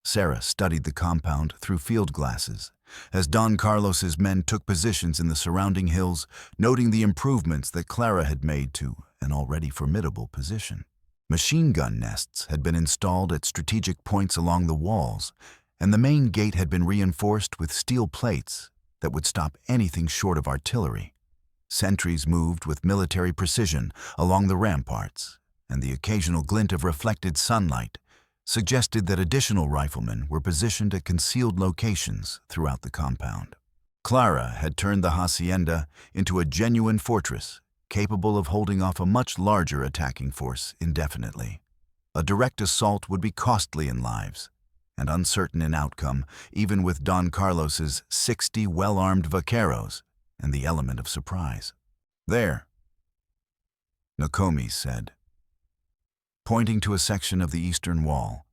Sarah studied the compound through field glasses as Don Carlos's men took positions in the surrounding hills, noting the improvements that Clara had made to an already formidable position. Machine gun nests had been installed at strategic points along the walls, and the main gate had been reinforced with steel plates that would stop anything short of artillery. Sentries moved with military precision along the ramparts, and the occasional glint of reflected sunlight suggested that additional riflemen were positioned at concealed locations throughout the compound. Clara had turned the hacienda into a genuine fortress, capable of holding off a much larger attacking force indefinitely. A direct assault would be costly in lives and uncertain in outcome, even with Don Carlos's 60 well-armed vaqueros and the element of surprise. There, Nokomis said, pointing to a section of the eastern wall,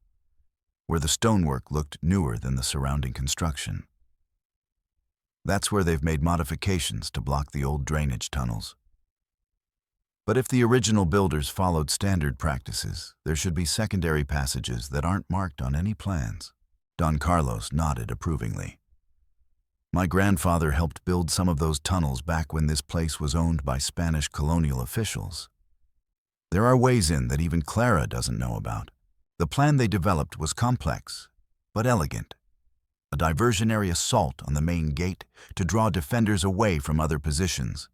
where the stonework looked newer than the surrounding construction. That's where they've made modifications to block the old drainage tunnels. But if the original builders followed standard practices, there should be secondary passages that aren't marked on any plans. Don Carlos nodded approvingly. My grandfather helped build some of those tunnels back when this place was owned by Spanish colonial officials. There are ways in that even Clara doesn't know about. The plan they developed was complex, but elegant. A diversionary assault on the main gate to draw defenders away from other positions,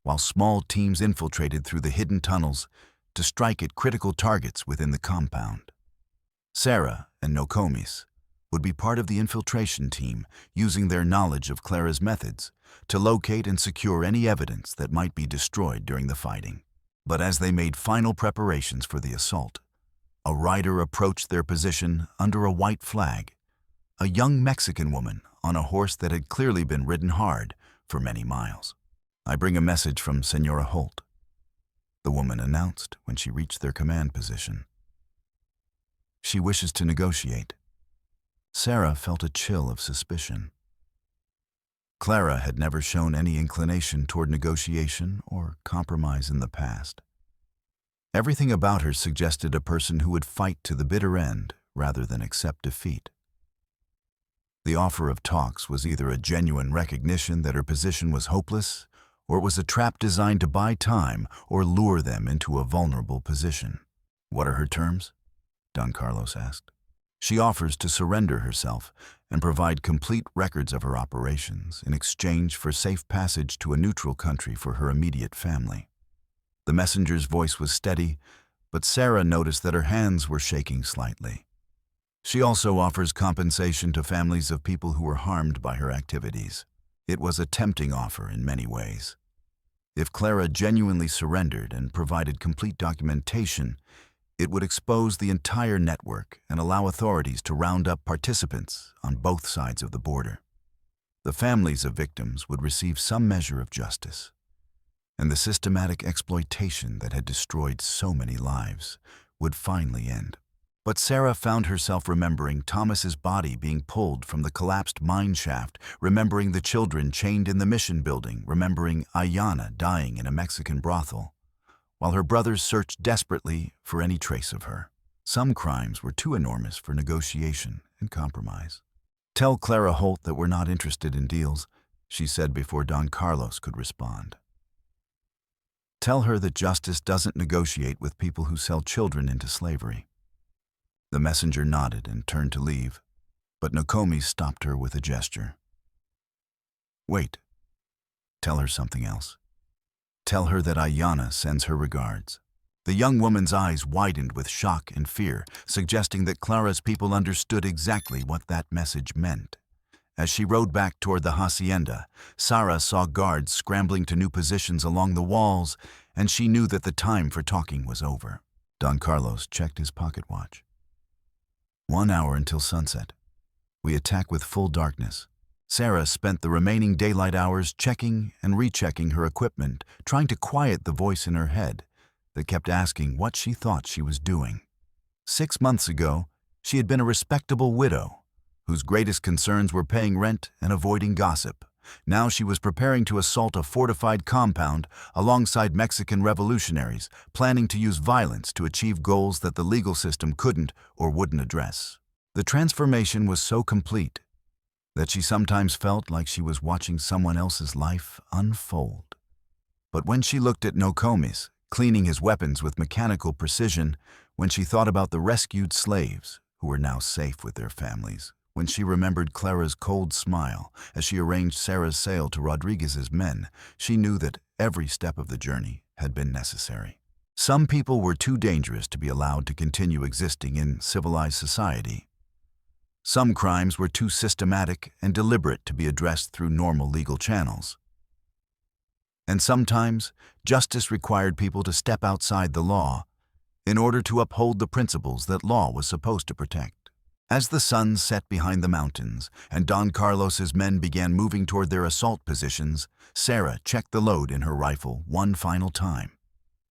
while small teams infiltrated through the hidden tunnels to strike at critical targets within the compound. Sarah and Nokomis would be part of the infiltration team, using their knowledge of Clara's methods to locate and secure any evidence that might be destroyed during the fighting. But as they made final preparations for the assault, a rider approached their position under a white flag, a young Mexican woman on a horse that had clearly been ridden hard for many miles. "I bring a message from Senora Holt," the woman announced when she reached their command position. "She wishes to negotiate." Sarah felt a chill of suspicion. Clara had never shown any inclination toward negotiation or compromise in the past. Everything about her suggested a person who would fight to the bitter end rather than accept defeat. The offer of talks was either a genuine recognition that her position was hopeless, or it was a trap designed to buy time or lure them into a vulnerable position. "What are her terms?" Don Carlos asked. "She offers to surrender herself and provide complete records of her operations in exchange for safe passage to a neutral country for her immediate family." The messenger's voice was steady, but Sarah noticed that her hands were shaking slightly. "She also offers compensation to families of people who were harmed by her activities." It was a tempting offer in many ways. If Clara genuinely surrendered and provided complete documentation, it would expose the entire network and allow authorities to round up participants on both sides of the border. The families of victims would receive some measure of justice, and the systematic exploitation that had destroyed so many lives would finally end. But Sarah found herself remembering Thomas's body being pulled from the collapsed mine shaft, remembering the children chained in the mission building, remembering Ayanna dying in a Mexican brothel, while her brothers searched desperately for any trace of her. Some crimes were too enormous for negotiation and compromise. "Tell Clara Holt that we're not interested in deals," she said before Don Carlos could respond. "Tell her that justice doesn't negotiate with people who sell children into slavery." The messenger nodded and turned to leave, but Nokomis stopped her with a gesture. "Wait. Tell her something else. Tell her that Ayanna sends her regards." The young woman's eyes widened with shock and fear, suggesting that Clara's people understood exactly what that message meant. As she rode back toward the hacienda, Sarah saw guards scrambling to new positions along the walls, and she knew that the time for talking was over. Don Carlos checked his pocket watch. 1 hour until sunset. We attack with full darkness. Sarah spent the remaining daylight hours checking and rechecking her equipment, trying to quiet the voice in her head that kept asking what she thought she was doing. 6 months ago, she had been a respectable widow, whose greatest concerns were paying rent and avoiding gossip. Now she was preparing to assault a fortified compound alongside Mexican revolutionaries, planning to use violence to achieve goals that the legal system couldn't or wouldn't address. The transformation was so complete that she sometimes felt like she was watching someone else's life unfold. But when she looked at Nokomis, cleaning his weapons with mechanical precision, when she thought about the rescued slaves who were now safe with their families, when she remembered Clara's cold smile as she arranged Sarah's sale to Rodriguez's men, she knew that every step of the journey had been necessary. Some people were too dangerous to be allowed to continue existing in civilized society. Some crimes were too systematic and deliberate to be addressed through normal legal channels. And sometimes, justice required people to step outside the law in order to uphold the principles that law was supposed to protect. As the sun set behind the mountains and Don Carlos's men began moving toward their assault positions, Sarah checked the load in her rifle one final time.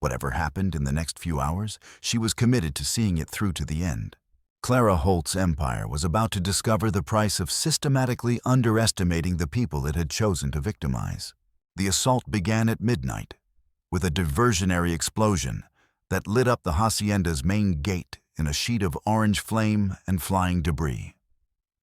Whatever happened in the next few hours, she was committed to seeing it through to the end. Clara Holt's empire was about to discover the price of systematically underestimating the people it had chosen to victimize. The assault began at midnight, with a diversionary explosion that lit up the hacienda's main gate in a sheet of orange flame and flying debris.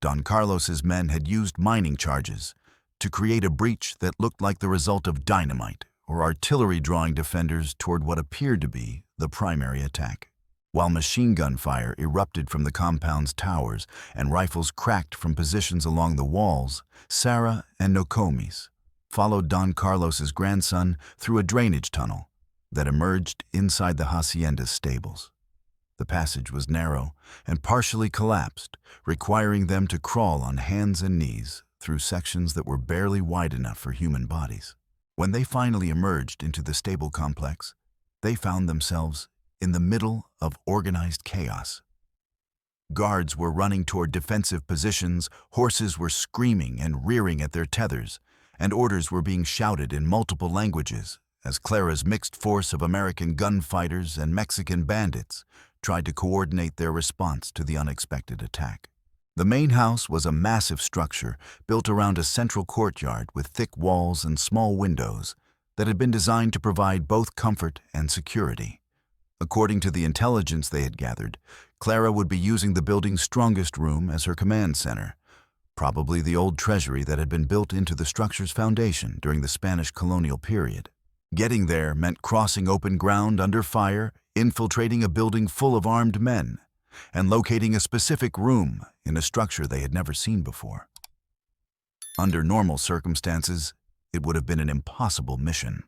Don Carlos's men had used mining charges to create a breach that looked like the result of dynamite or artillery drawing defenders toward what appeared to be the primary attack. While machine gun fire erupted from the compound's towers and rifles cracked from positions along the walls, Sarah and Nokomis followed Don Carlos's grandson through a drainage tunnel that emerged inside the hacienda's stables. The passage was narrow and partially collapsed, requiring them to crawl on hands and knees through sections that were barely wide enough for human bodies. When they finally emerged into the stable complex, they found themselves in the middle of organized chaos. Guards were running toward defensive positions, horses were screaming and rearing at their tethers, and orders were being shouted in multiple languages as Clara's mixed force of American gunfighters and Mexican bandits tried to coordinate their response to the unexpected attack. The main house was a massive structure built around a central courtyard with thick walls and small windows that had been designed to provide both comfort and security. According to the intelligence they had gathered, Clara would be using the building's strongest room as her command center, probably the old treasury that had been built into the structure's foundation during the Spanish colonial period. Getting there meant crossing open ground under fire, infiltrating a building full of armed men, and locating a specific room in a structure they had never seen before. Under normal circumstances, it would have been an impossible mission.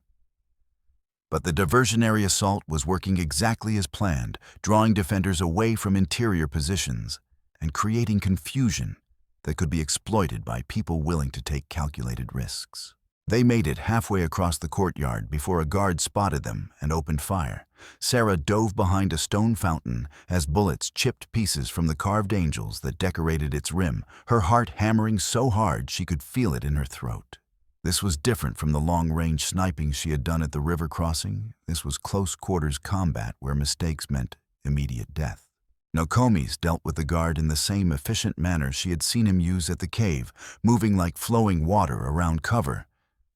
But the diversionary assault was working exactly as planned, drawing defenders away from interior positions and creating confusion that could be exploited by people willing to take calculated risks. They made it halfway across the courtyard before a guard spotted them and opened fire. Sarah dove behind a stone fountain as bullets chipped pieces from the carved angels that decorated its rim, her heart hammering so hard she could feel it in her throat. This was different from the long-range sniping she had done at the river crossing. This was close-quarters combat where mistakes meant immediate death. Nokomis dealt with the guard in the same efficient manner she had seen him use at the cave, moving like flowing water around cover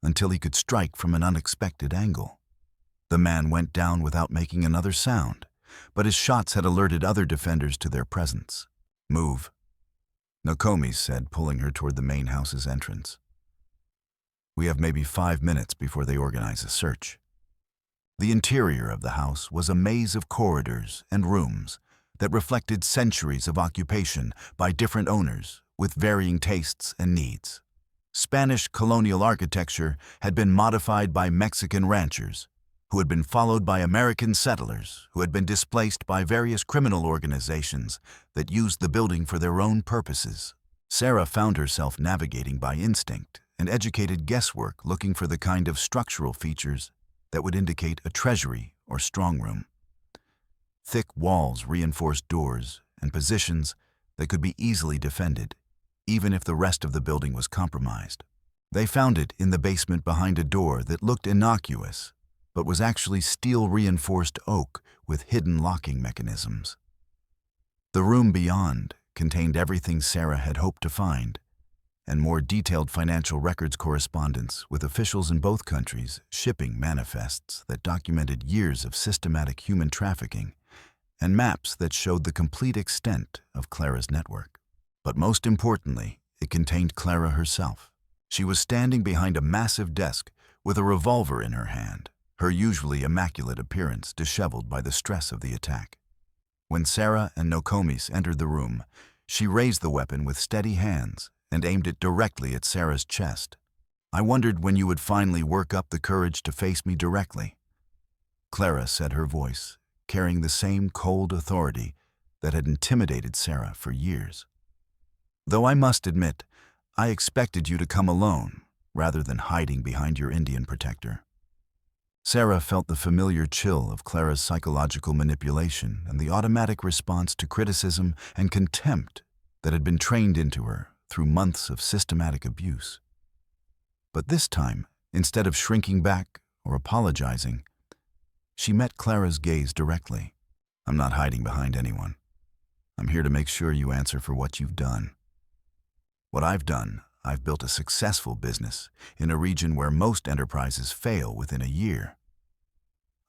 until he could strike from an unexpected angle. The man went down without making another sound, but his shots had alerted other defenders to their presence. "Move," Nokomis said, pulling her toward the main house's entrance. "We have maybe 5 minutes before they organize a search." The interior of the house was a maze of corridors and rooms that reflected centuries of occupation by different owners with varying tastes and needs. Spanish colonial architecture had been modified by Mexican ranchers, who had been followed by American settlers who had been displaced by various criminal organizations that used the building for their own purposes. Sarah found herself navigating by instinct and educated guesswork, looking for the kind of structural features that would indicate a treasury or strongroom. Thick walls reinforced doors and positions that could be easily defended, even if the rest of the building was compromised. They found it in the basement behind a door that looked innocuous, but was actually steel-reinforced oak with hidden locking mechanisms. The room beyond contained everything Sarah had hoped to find, and more detailed financial records correspondence with officials in both countries, shipping manifests that documented years of systematic human trafficking, and maps that showed the complete extent of Clara's network. But most importantly, it contained Clara herself. She was standing behind a massive desk with a revolver in her hand, her usually immaculate appearance disheveled by the stress of the attack. When Sarah and Nokomis entered the room, she raised the weapon with steady hands and aimed it directly at Sarah's chest. "I wondered when you would finally work up the courage to face me directly," Clara said, her voice carrying the same cold authority that had intimidated Sarah for years. "Though I must admit, I expected you to come alone rather than hiding behind your Indian protector." Sarah felt the familiar chill of Clara's psychological manipulation and the automatic response to criticism and contempt that had been trained into her through months of systematic abuse. But this time, instead of shrinking back or apologizing, she met Clara's gaze directly. "I'm not hiding behind anyone. I'm here to make sure you answer for what you've done. What I've done, I've built a successful business in a region where most enterprises fail within a year.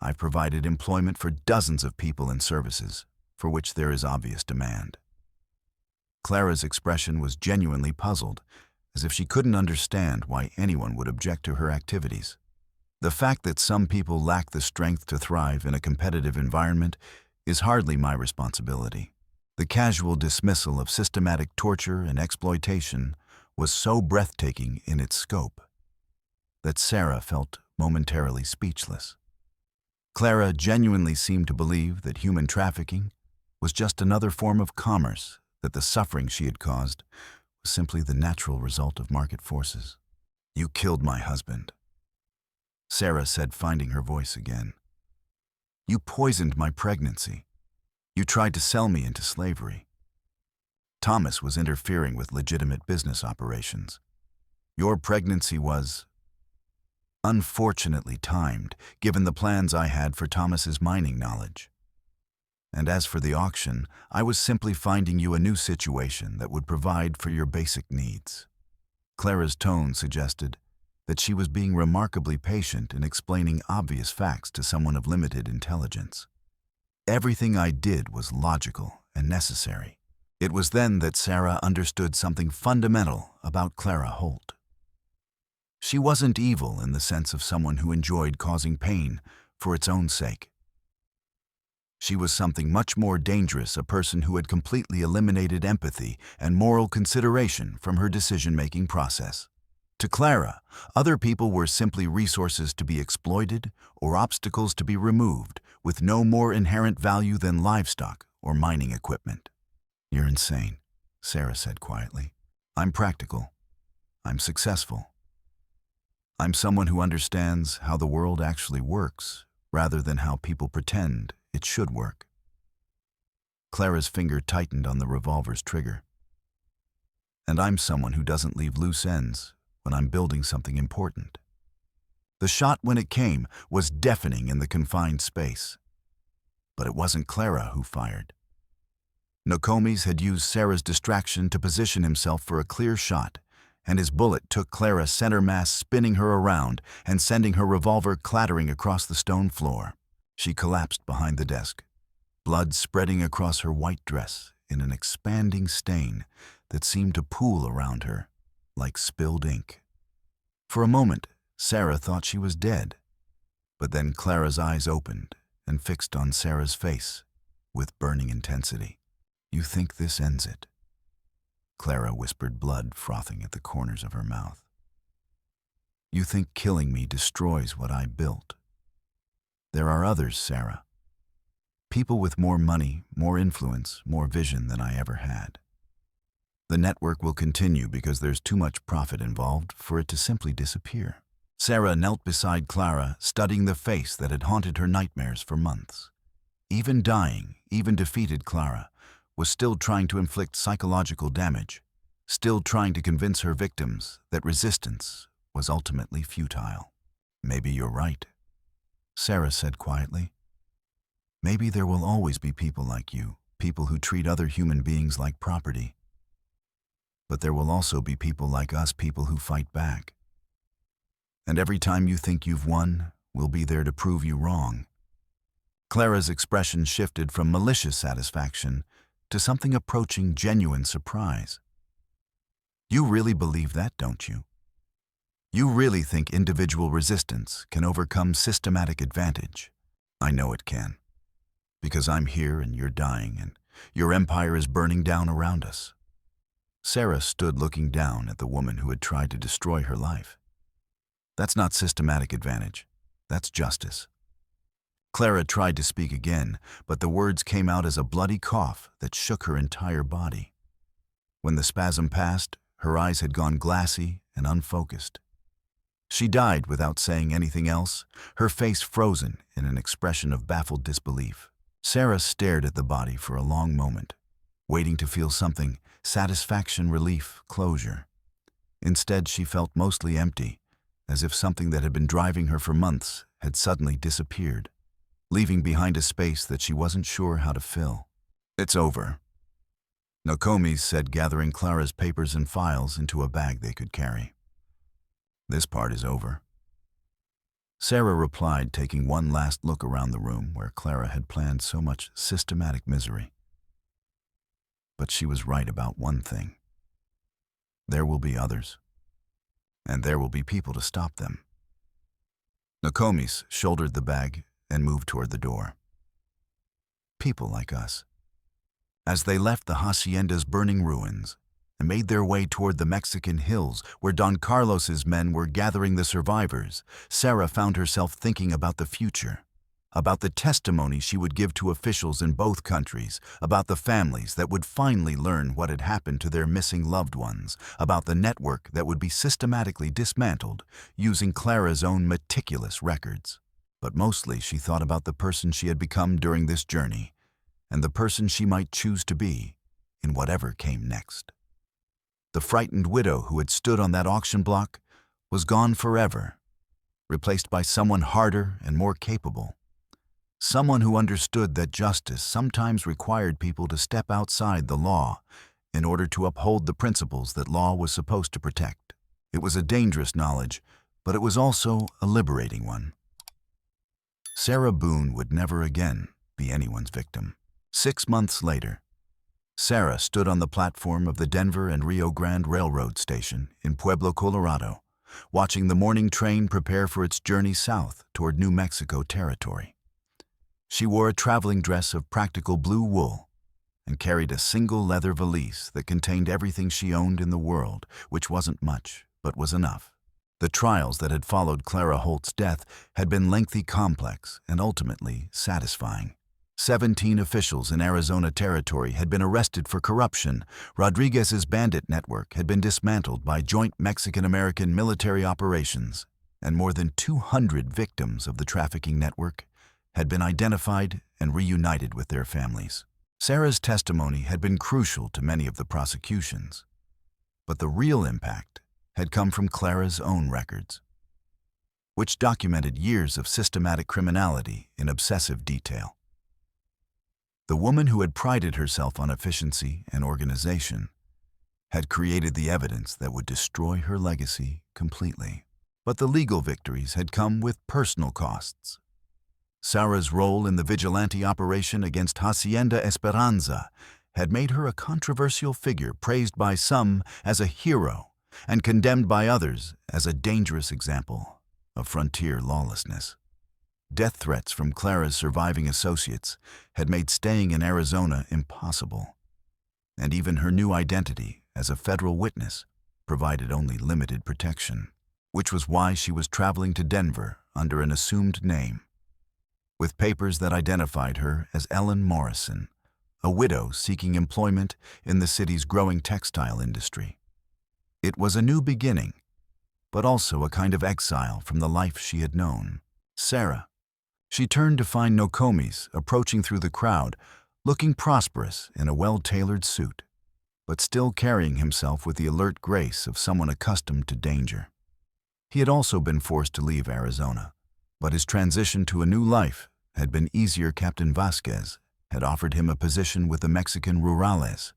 I've provided employment for dozens of people and services for which there is obvious demand." Clara's expression was genuinely puzzled, as if she couldn't understand why anyone would object to her activities. The fact that some people lack the strength to thrive in a competitive environment is hardly my responsibility. The casual dismissal of systematic torture and exploitation was so breathtaking in its scope that Sarah felt momentarily speechless. Clara genuinely seemed to believe that human trafficking was just another form of commerce, that the suffering she had caused was simply the natural result of market forces. "You killed my husband," Sarah said, finding her voice again. "You poisoned my pregnancy. You tried to sell me into slavery. Thomas was interfering with legitimate business operations. Your pregnancy was unfortunately timed, given the plans I had for Thomas's mining knowledge. And as for the auction, I was simply finding you a new situation that would provide for your basic needs." Clara's tone suggested that she was being remarkably patient in explaining obvious facts to someone of limited intelligence. "Everything I did was logical and necessary." It was then that Sarah understood something fundamental about Clara Holt. She wasn't evil in the sense of someone who enjoyed causing pain for its own sake. She was something much more dangerous, a person who had completely eliminated empathy and moral consideration from her decision-making process. To Clara, other people were simply resources to be exploited or obstacles to be removed, with no more inherent value than livestock or mining equipment. "You're insane," Sarah said quietly. "I'm practical. I'm successful. I'm someone who understands how the world actually works, rather than how people pretend it should work." Clara's finger tightened on the revolver's trigger. "And I'm someone who doesn't leave loose ends when I'm building something important." The shot, when it came, was deafening in the confined space. But it wasn't Clara who fired. Nokomis had used Sarah's distraction to position himself for a clear shot, and his bullet took Clara center mass, spinning her around and sending her revolver clattering across the stone floor. She collapsed behind the desk, blood spreading across her white dress in an expanding stain that seemed to pool around her like spilled ink. For a moment, Sarah thought she was dead, but then Clara's eyes opened and fixed on Sarah's face with burning intensity. "You think this ends it?" Clara whispered, blood frothing at the corners of her mouth. "You think killing me destroys what I built? There are others, Sarah. People with more money, more influence, more vision than I ever had. The network will continue because there's too much profit involved for it to simply disappear." Sarah knelt beside Clara, studying the face that had haunted her nightmares for months. Even dying, even defeated Clara, was still trying to inflict psychological damage, still trying to convince her victims that resistance was ultimately futile. "Maybe you're right," Sarah said quietly. "Maybe there will always be people like you, people who treat other human beings like property. But there will also be people like us, people who fight back. And every time you think you've won, we'll be there to prove you wrong." Clara's expression shifted from malicious satisfaction to something approaching genuine surprise. "You really believe that, don't you? You really think individual resistance can overcome systematic advantage?" "I know it can, because I'm here and you're dying and your empire is burning down around us." Sarah stood looking down at the woman who had tried to destroy her life. "That's not systematic advantage. That's justice." Clara tried to speak again, but the words came out as a bloody cough that shook her entire body. When the spasm passed, her eyes had gone glassy and unfocused. She died without saying anything else, her face frozen in an expression of baffled disbelief. Sarah stared at the body for a long moment, waiting to feel something, satisfaction, relief, closure. Instead, she felt mostly empty, as if something that had been driving her for months had suddenly disappeared, leaving behind a space that she wasn't sure how to fill. "It's over," Nokomis said, gathering Clara's papers and files into a bag they could carry. "This part is over." Sarah replied, taking one last look around the room where Clara had planned so much systematic misery. But she was right about one thing. There will be others, and there will be people to stop them. Nokomis shouldered the bag and moved toward the door. "People like us." As they left the hacienda's burning ruins and made their way toward the Mexican hills where Don Carlos's men were gathering the survivors, Sarah found herself thinking about the future. about the testimony she would give to officials in both countries, about the families that would finally learn what had happened to their missing loved ones, about the network that would be systematically dismantled using Clara's own meticulous records. But mostly she thought about the person she had become during this journey, and the person she might choose to be in whatever came next. The frightened widow who had stood on that auction block was gone forever, replaced by someone harder and more capable. Someone who understood that justice sometimes required people to step outside the law in order to uphold the principles that law was supposed to protect. It was a dangerous knowledge, but it was also a liberating one. Sarah Boone would never again be anyone's victim. 6 months later, Sarah stood on the platform of the Denver and Rio Grande Railroad Station in Pueblo, Colorado, watching the morning train prepare for its journey south toward New Mexico territory. She wore a traveling dress of practical blue wool and carried a single leather valise that contained everything she owned in the world, which wasn't much, but was enough. The trials that had followed Clara Holt's death had been lengthy, complex, and ultimately satisfying. 17 officials in Arizona territory had been arrested for corruption. Rodriguez's bandit network had been dismantled by joint Mexican-American military operations, and more than 200 victims of the trafficking network had been identified and reunited with their families. Sarah's testimony had been crucial to many of the prosecutions, but the real impact had come from Clara's own records, which documented years of systematic criminality in obsessive detail. The woman who had prided herself on efficiency and organization had created the evidence that would destroy her legacy completely. But the legal victories had come with personal costs. Sarah's role in the vigilante operation against Hacienda Esperanza had made her a controversial figure, praised by some as a hero and condemned by others as a dangerous example of frontier lawlessness. Death threats from Clara's surviving associates had made staying in Arizona impossible, and even her new identity as a federal witness provided only limited protection, which was why she was traveling to Denver under an assumed name, with papers that identified her as Ellen Morrison, a widow seeking employment in the city's growing textile industry. It was a new beginning, but also a kind of exile from the life she had known. Sarah. She turned to find Nokomis approaching through the crowd, looking prosperous in a well-tailored suit, but still carrying himself with the alert grace of someone accustomed to danger. He had also been forced to leave Arizona, but his transition to a new life had been easier. Captain Vasquez had offered him a position with the Mexican Rurales,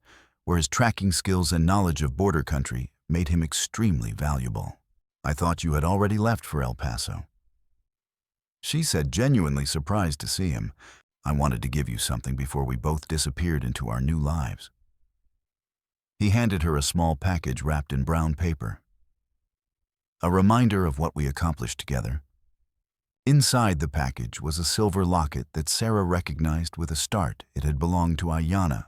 where his tracking skills and knowledge of border country made him extremely valuable. "I thought you had already left for El Paso," she said, genuinely surprised to see him. "I wanted to give you something before we both disappeared into our new lives." He handed her a small package wrapped in brown paper, a reminder of what we accomplished together. Inside the package was a silver locket that Sarah recognized with a start. It had belonged to Ayanna,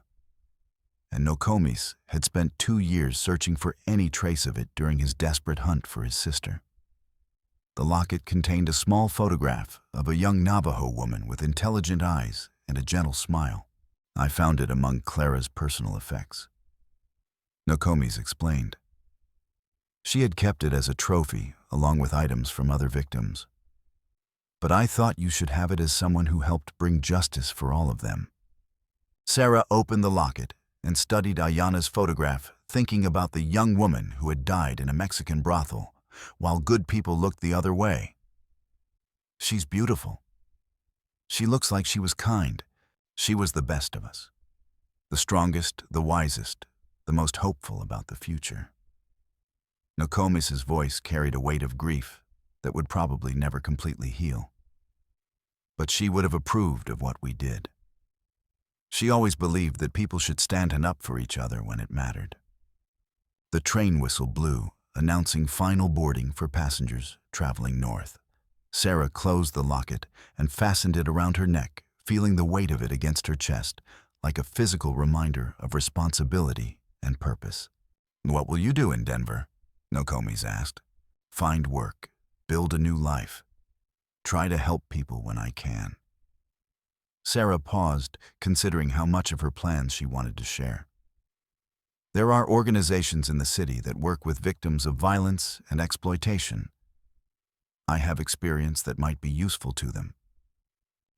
and Nokomis had spent 2 years searching for any trace of it during his desperate hunt for his sister. The locket contained a small photograph of a young Navajo woman with intelligent eyes and a gentle smile. "I found it among Clara's personal effects," Nokomis explained. "She had kept it as a trophy along with items from other victims. But I thought you should have it as someone who helped bring justice for all of them." Sarah opened the locket and studied Ayanna's photograph, thinking about the young woman who had died in a Mexican brothel, while good people looked the other way. "She's beautiful. She looks like she was kind. She was the best of us. The strongest, the wisest, the most hopeful about the future." Nokomis' voice carried a weight of grief that would probably never completely heal. "But she would have approved of what we did. She always believed that people should stand up for each other when it mattered." The train whistle blew, announcing final boarding for passengers traveling north. Sarah closed the locket and fastened it around her neck, feeling the weight of it against her chest, like a physical reminder of responsibility and purpose. "What will you do in Denver?" Nokomis asked. "Find work, build a new life, try to help people when I can." Sarah paused, considering how much of her plans she wanted to share. There are organizations in the city that work with victims of violence and exploitation. I have experience that might be useful to them.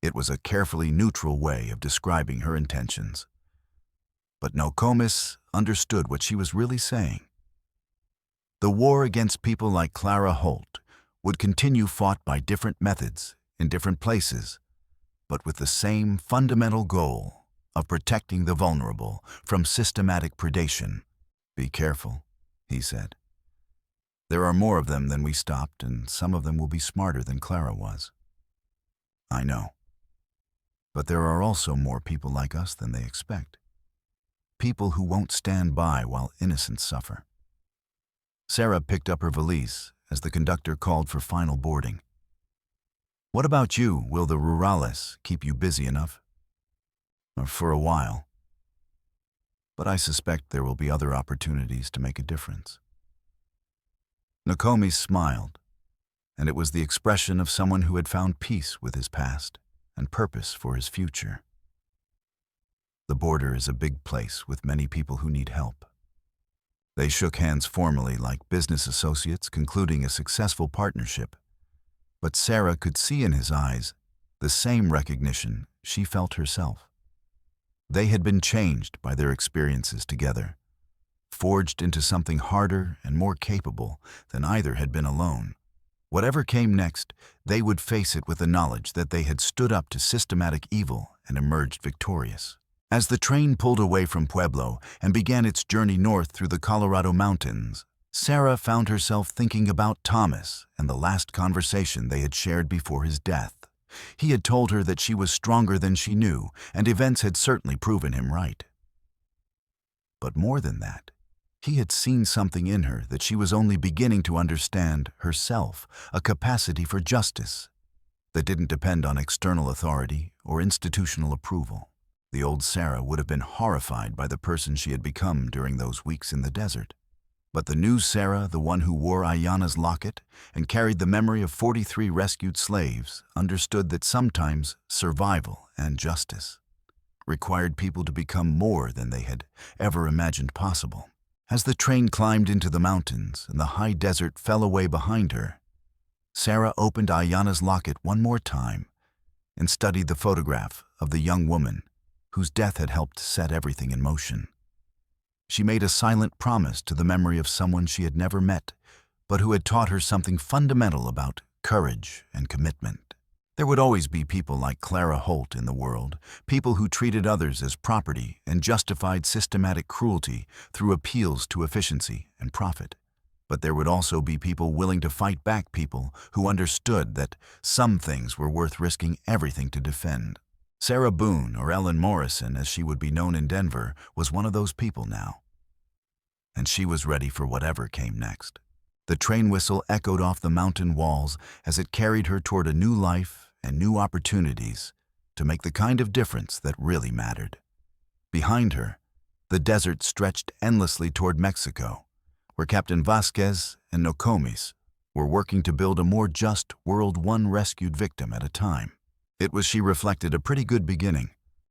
It was a carefully neutral way of describing her intentions. But Nokomis understood what she was really saying. The war against people like Clara Holt would continue, fought by different methods in different places, but with the same fundamental goal of protecting the vulnerable from systematic predation. "Be careful," he said. "There are more of them than we stopped, and some of them will be smarter than Clara was." "I know. But there are also more people like us than they expect. People who won't stand by while innocents suffer." Sarah picked up her valise as the conductor called for final boarding. "What about you? Will the rurales keep you busy enough?" "For a while. But I suspect there will be other opportunities to make a difference." Nokomis smiled, and it was the expression of someone who had found peace with his past and purpose for his future. The border is a big place with many people who need help. They shook hands formally like business associates concluding a successful partnership, but Sarah could see in his eyes the same recognition she felt herself. They had been changed by their experiences together, forged into something harder and more capable than either had been alone. Whatever came next, they would face it with the knowledge that they had stood up to systematic evil and emerged victorious. As the train pulled away from Pueblo and began its journey north through the Colorado mountains, Sarah found herself thinking about Thomas and the last conversation they had shared before his death. He had told her that she was stronger than she knew, and events had certainly proven him right. But more than that, he had seen something in her that she was only beginning to understand herself, a capacity for justice that didn't depend on external authority or institutional approval. The old Sarah would have been horrified by the person she had become during those weeks in the desert. But the new Sarah, the one who wore Ayana's locket and carried the memory of 43 rescued slaves, understood that sometimes survival and justice required people to become more than they had ever imagined possible. As the train climbed into the mountains and the high desert fell away behind her, Sarah opened Ayana's locket one more time and studied the photograph of the young woman whose death had helped set everything in motion. She made a silent promise to the memory of someone she had never met, but who had taught her something fundamental about courage and commitment. There would always be people like Clara Holt in the world, people who treated others as property and justified systematic cruelty through appeals to efficiency and profit. But there would also be people willing to fight back, people who understood that some things were worth risking everything to defend. Sarah Boone, or Ellen Morrison as she would be known in Denver, was one of those people now. And she was ready for whatever came next. The train whistle echoed off the mountain walls as it carried her toward a new life and new opportunities to make the kind of difference that really mattered. Behind her, the desert stretched endlessly toward Mexico, where Captain Vasquez and Nokomis were working to build a more just world, one rescued victim at a time. It was, she reflected, a pretty good beginning,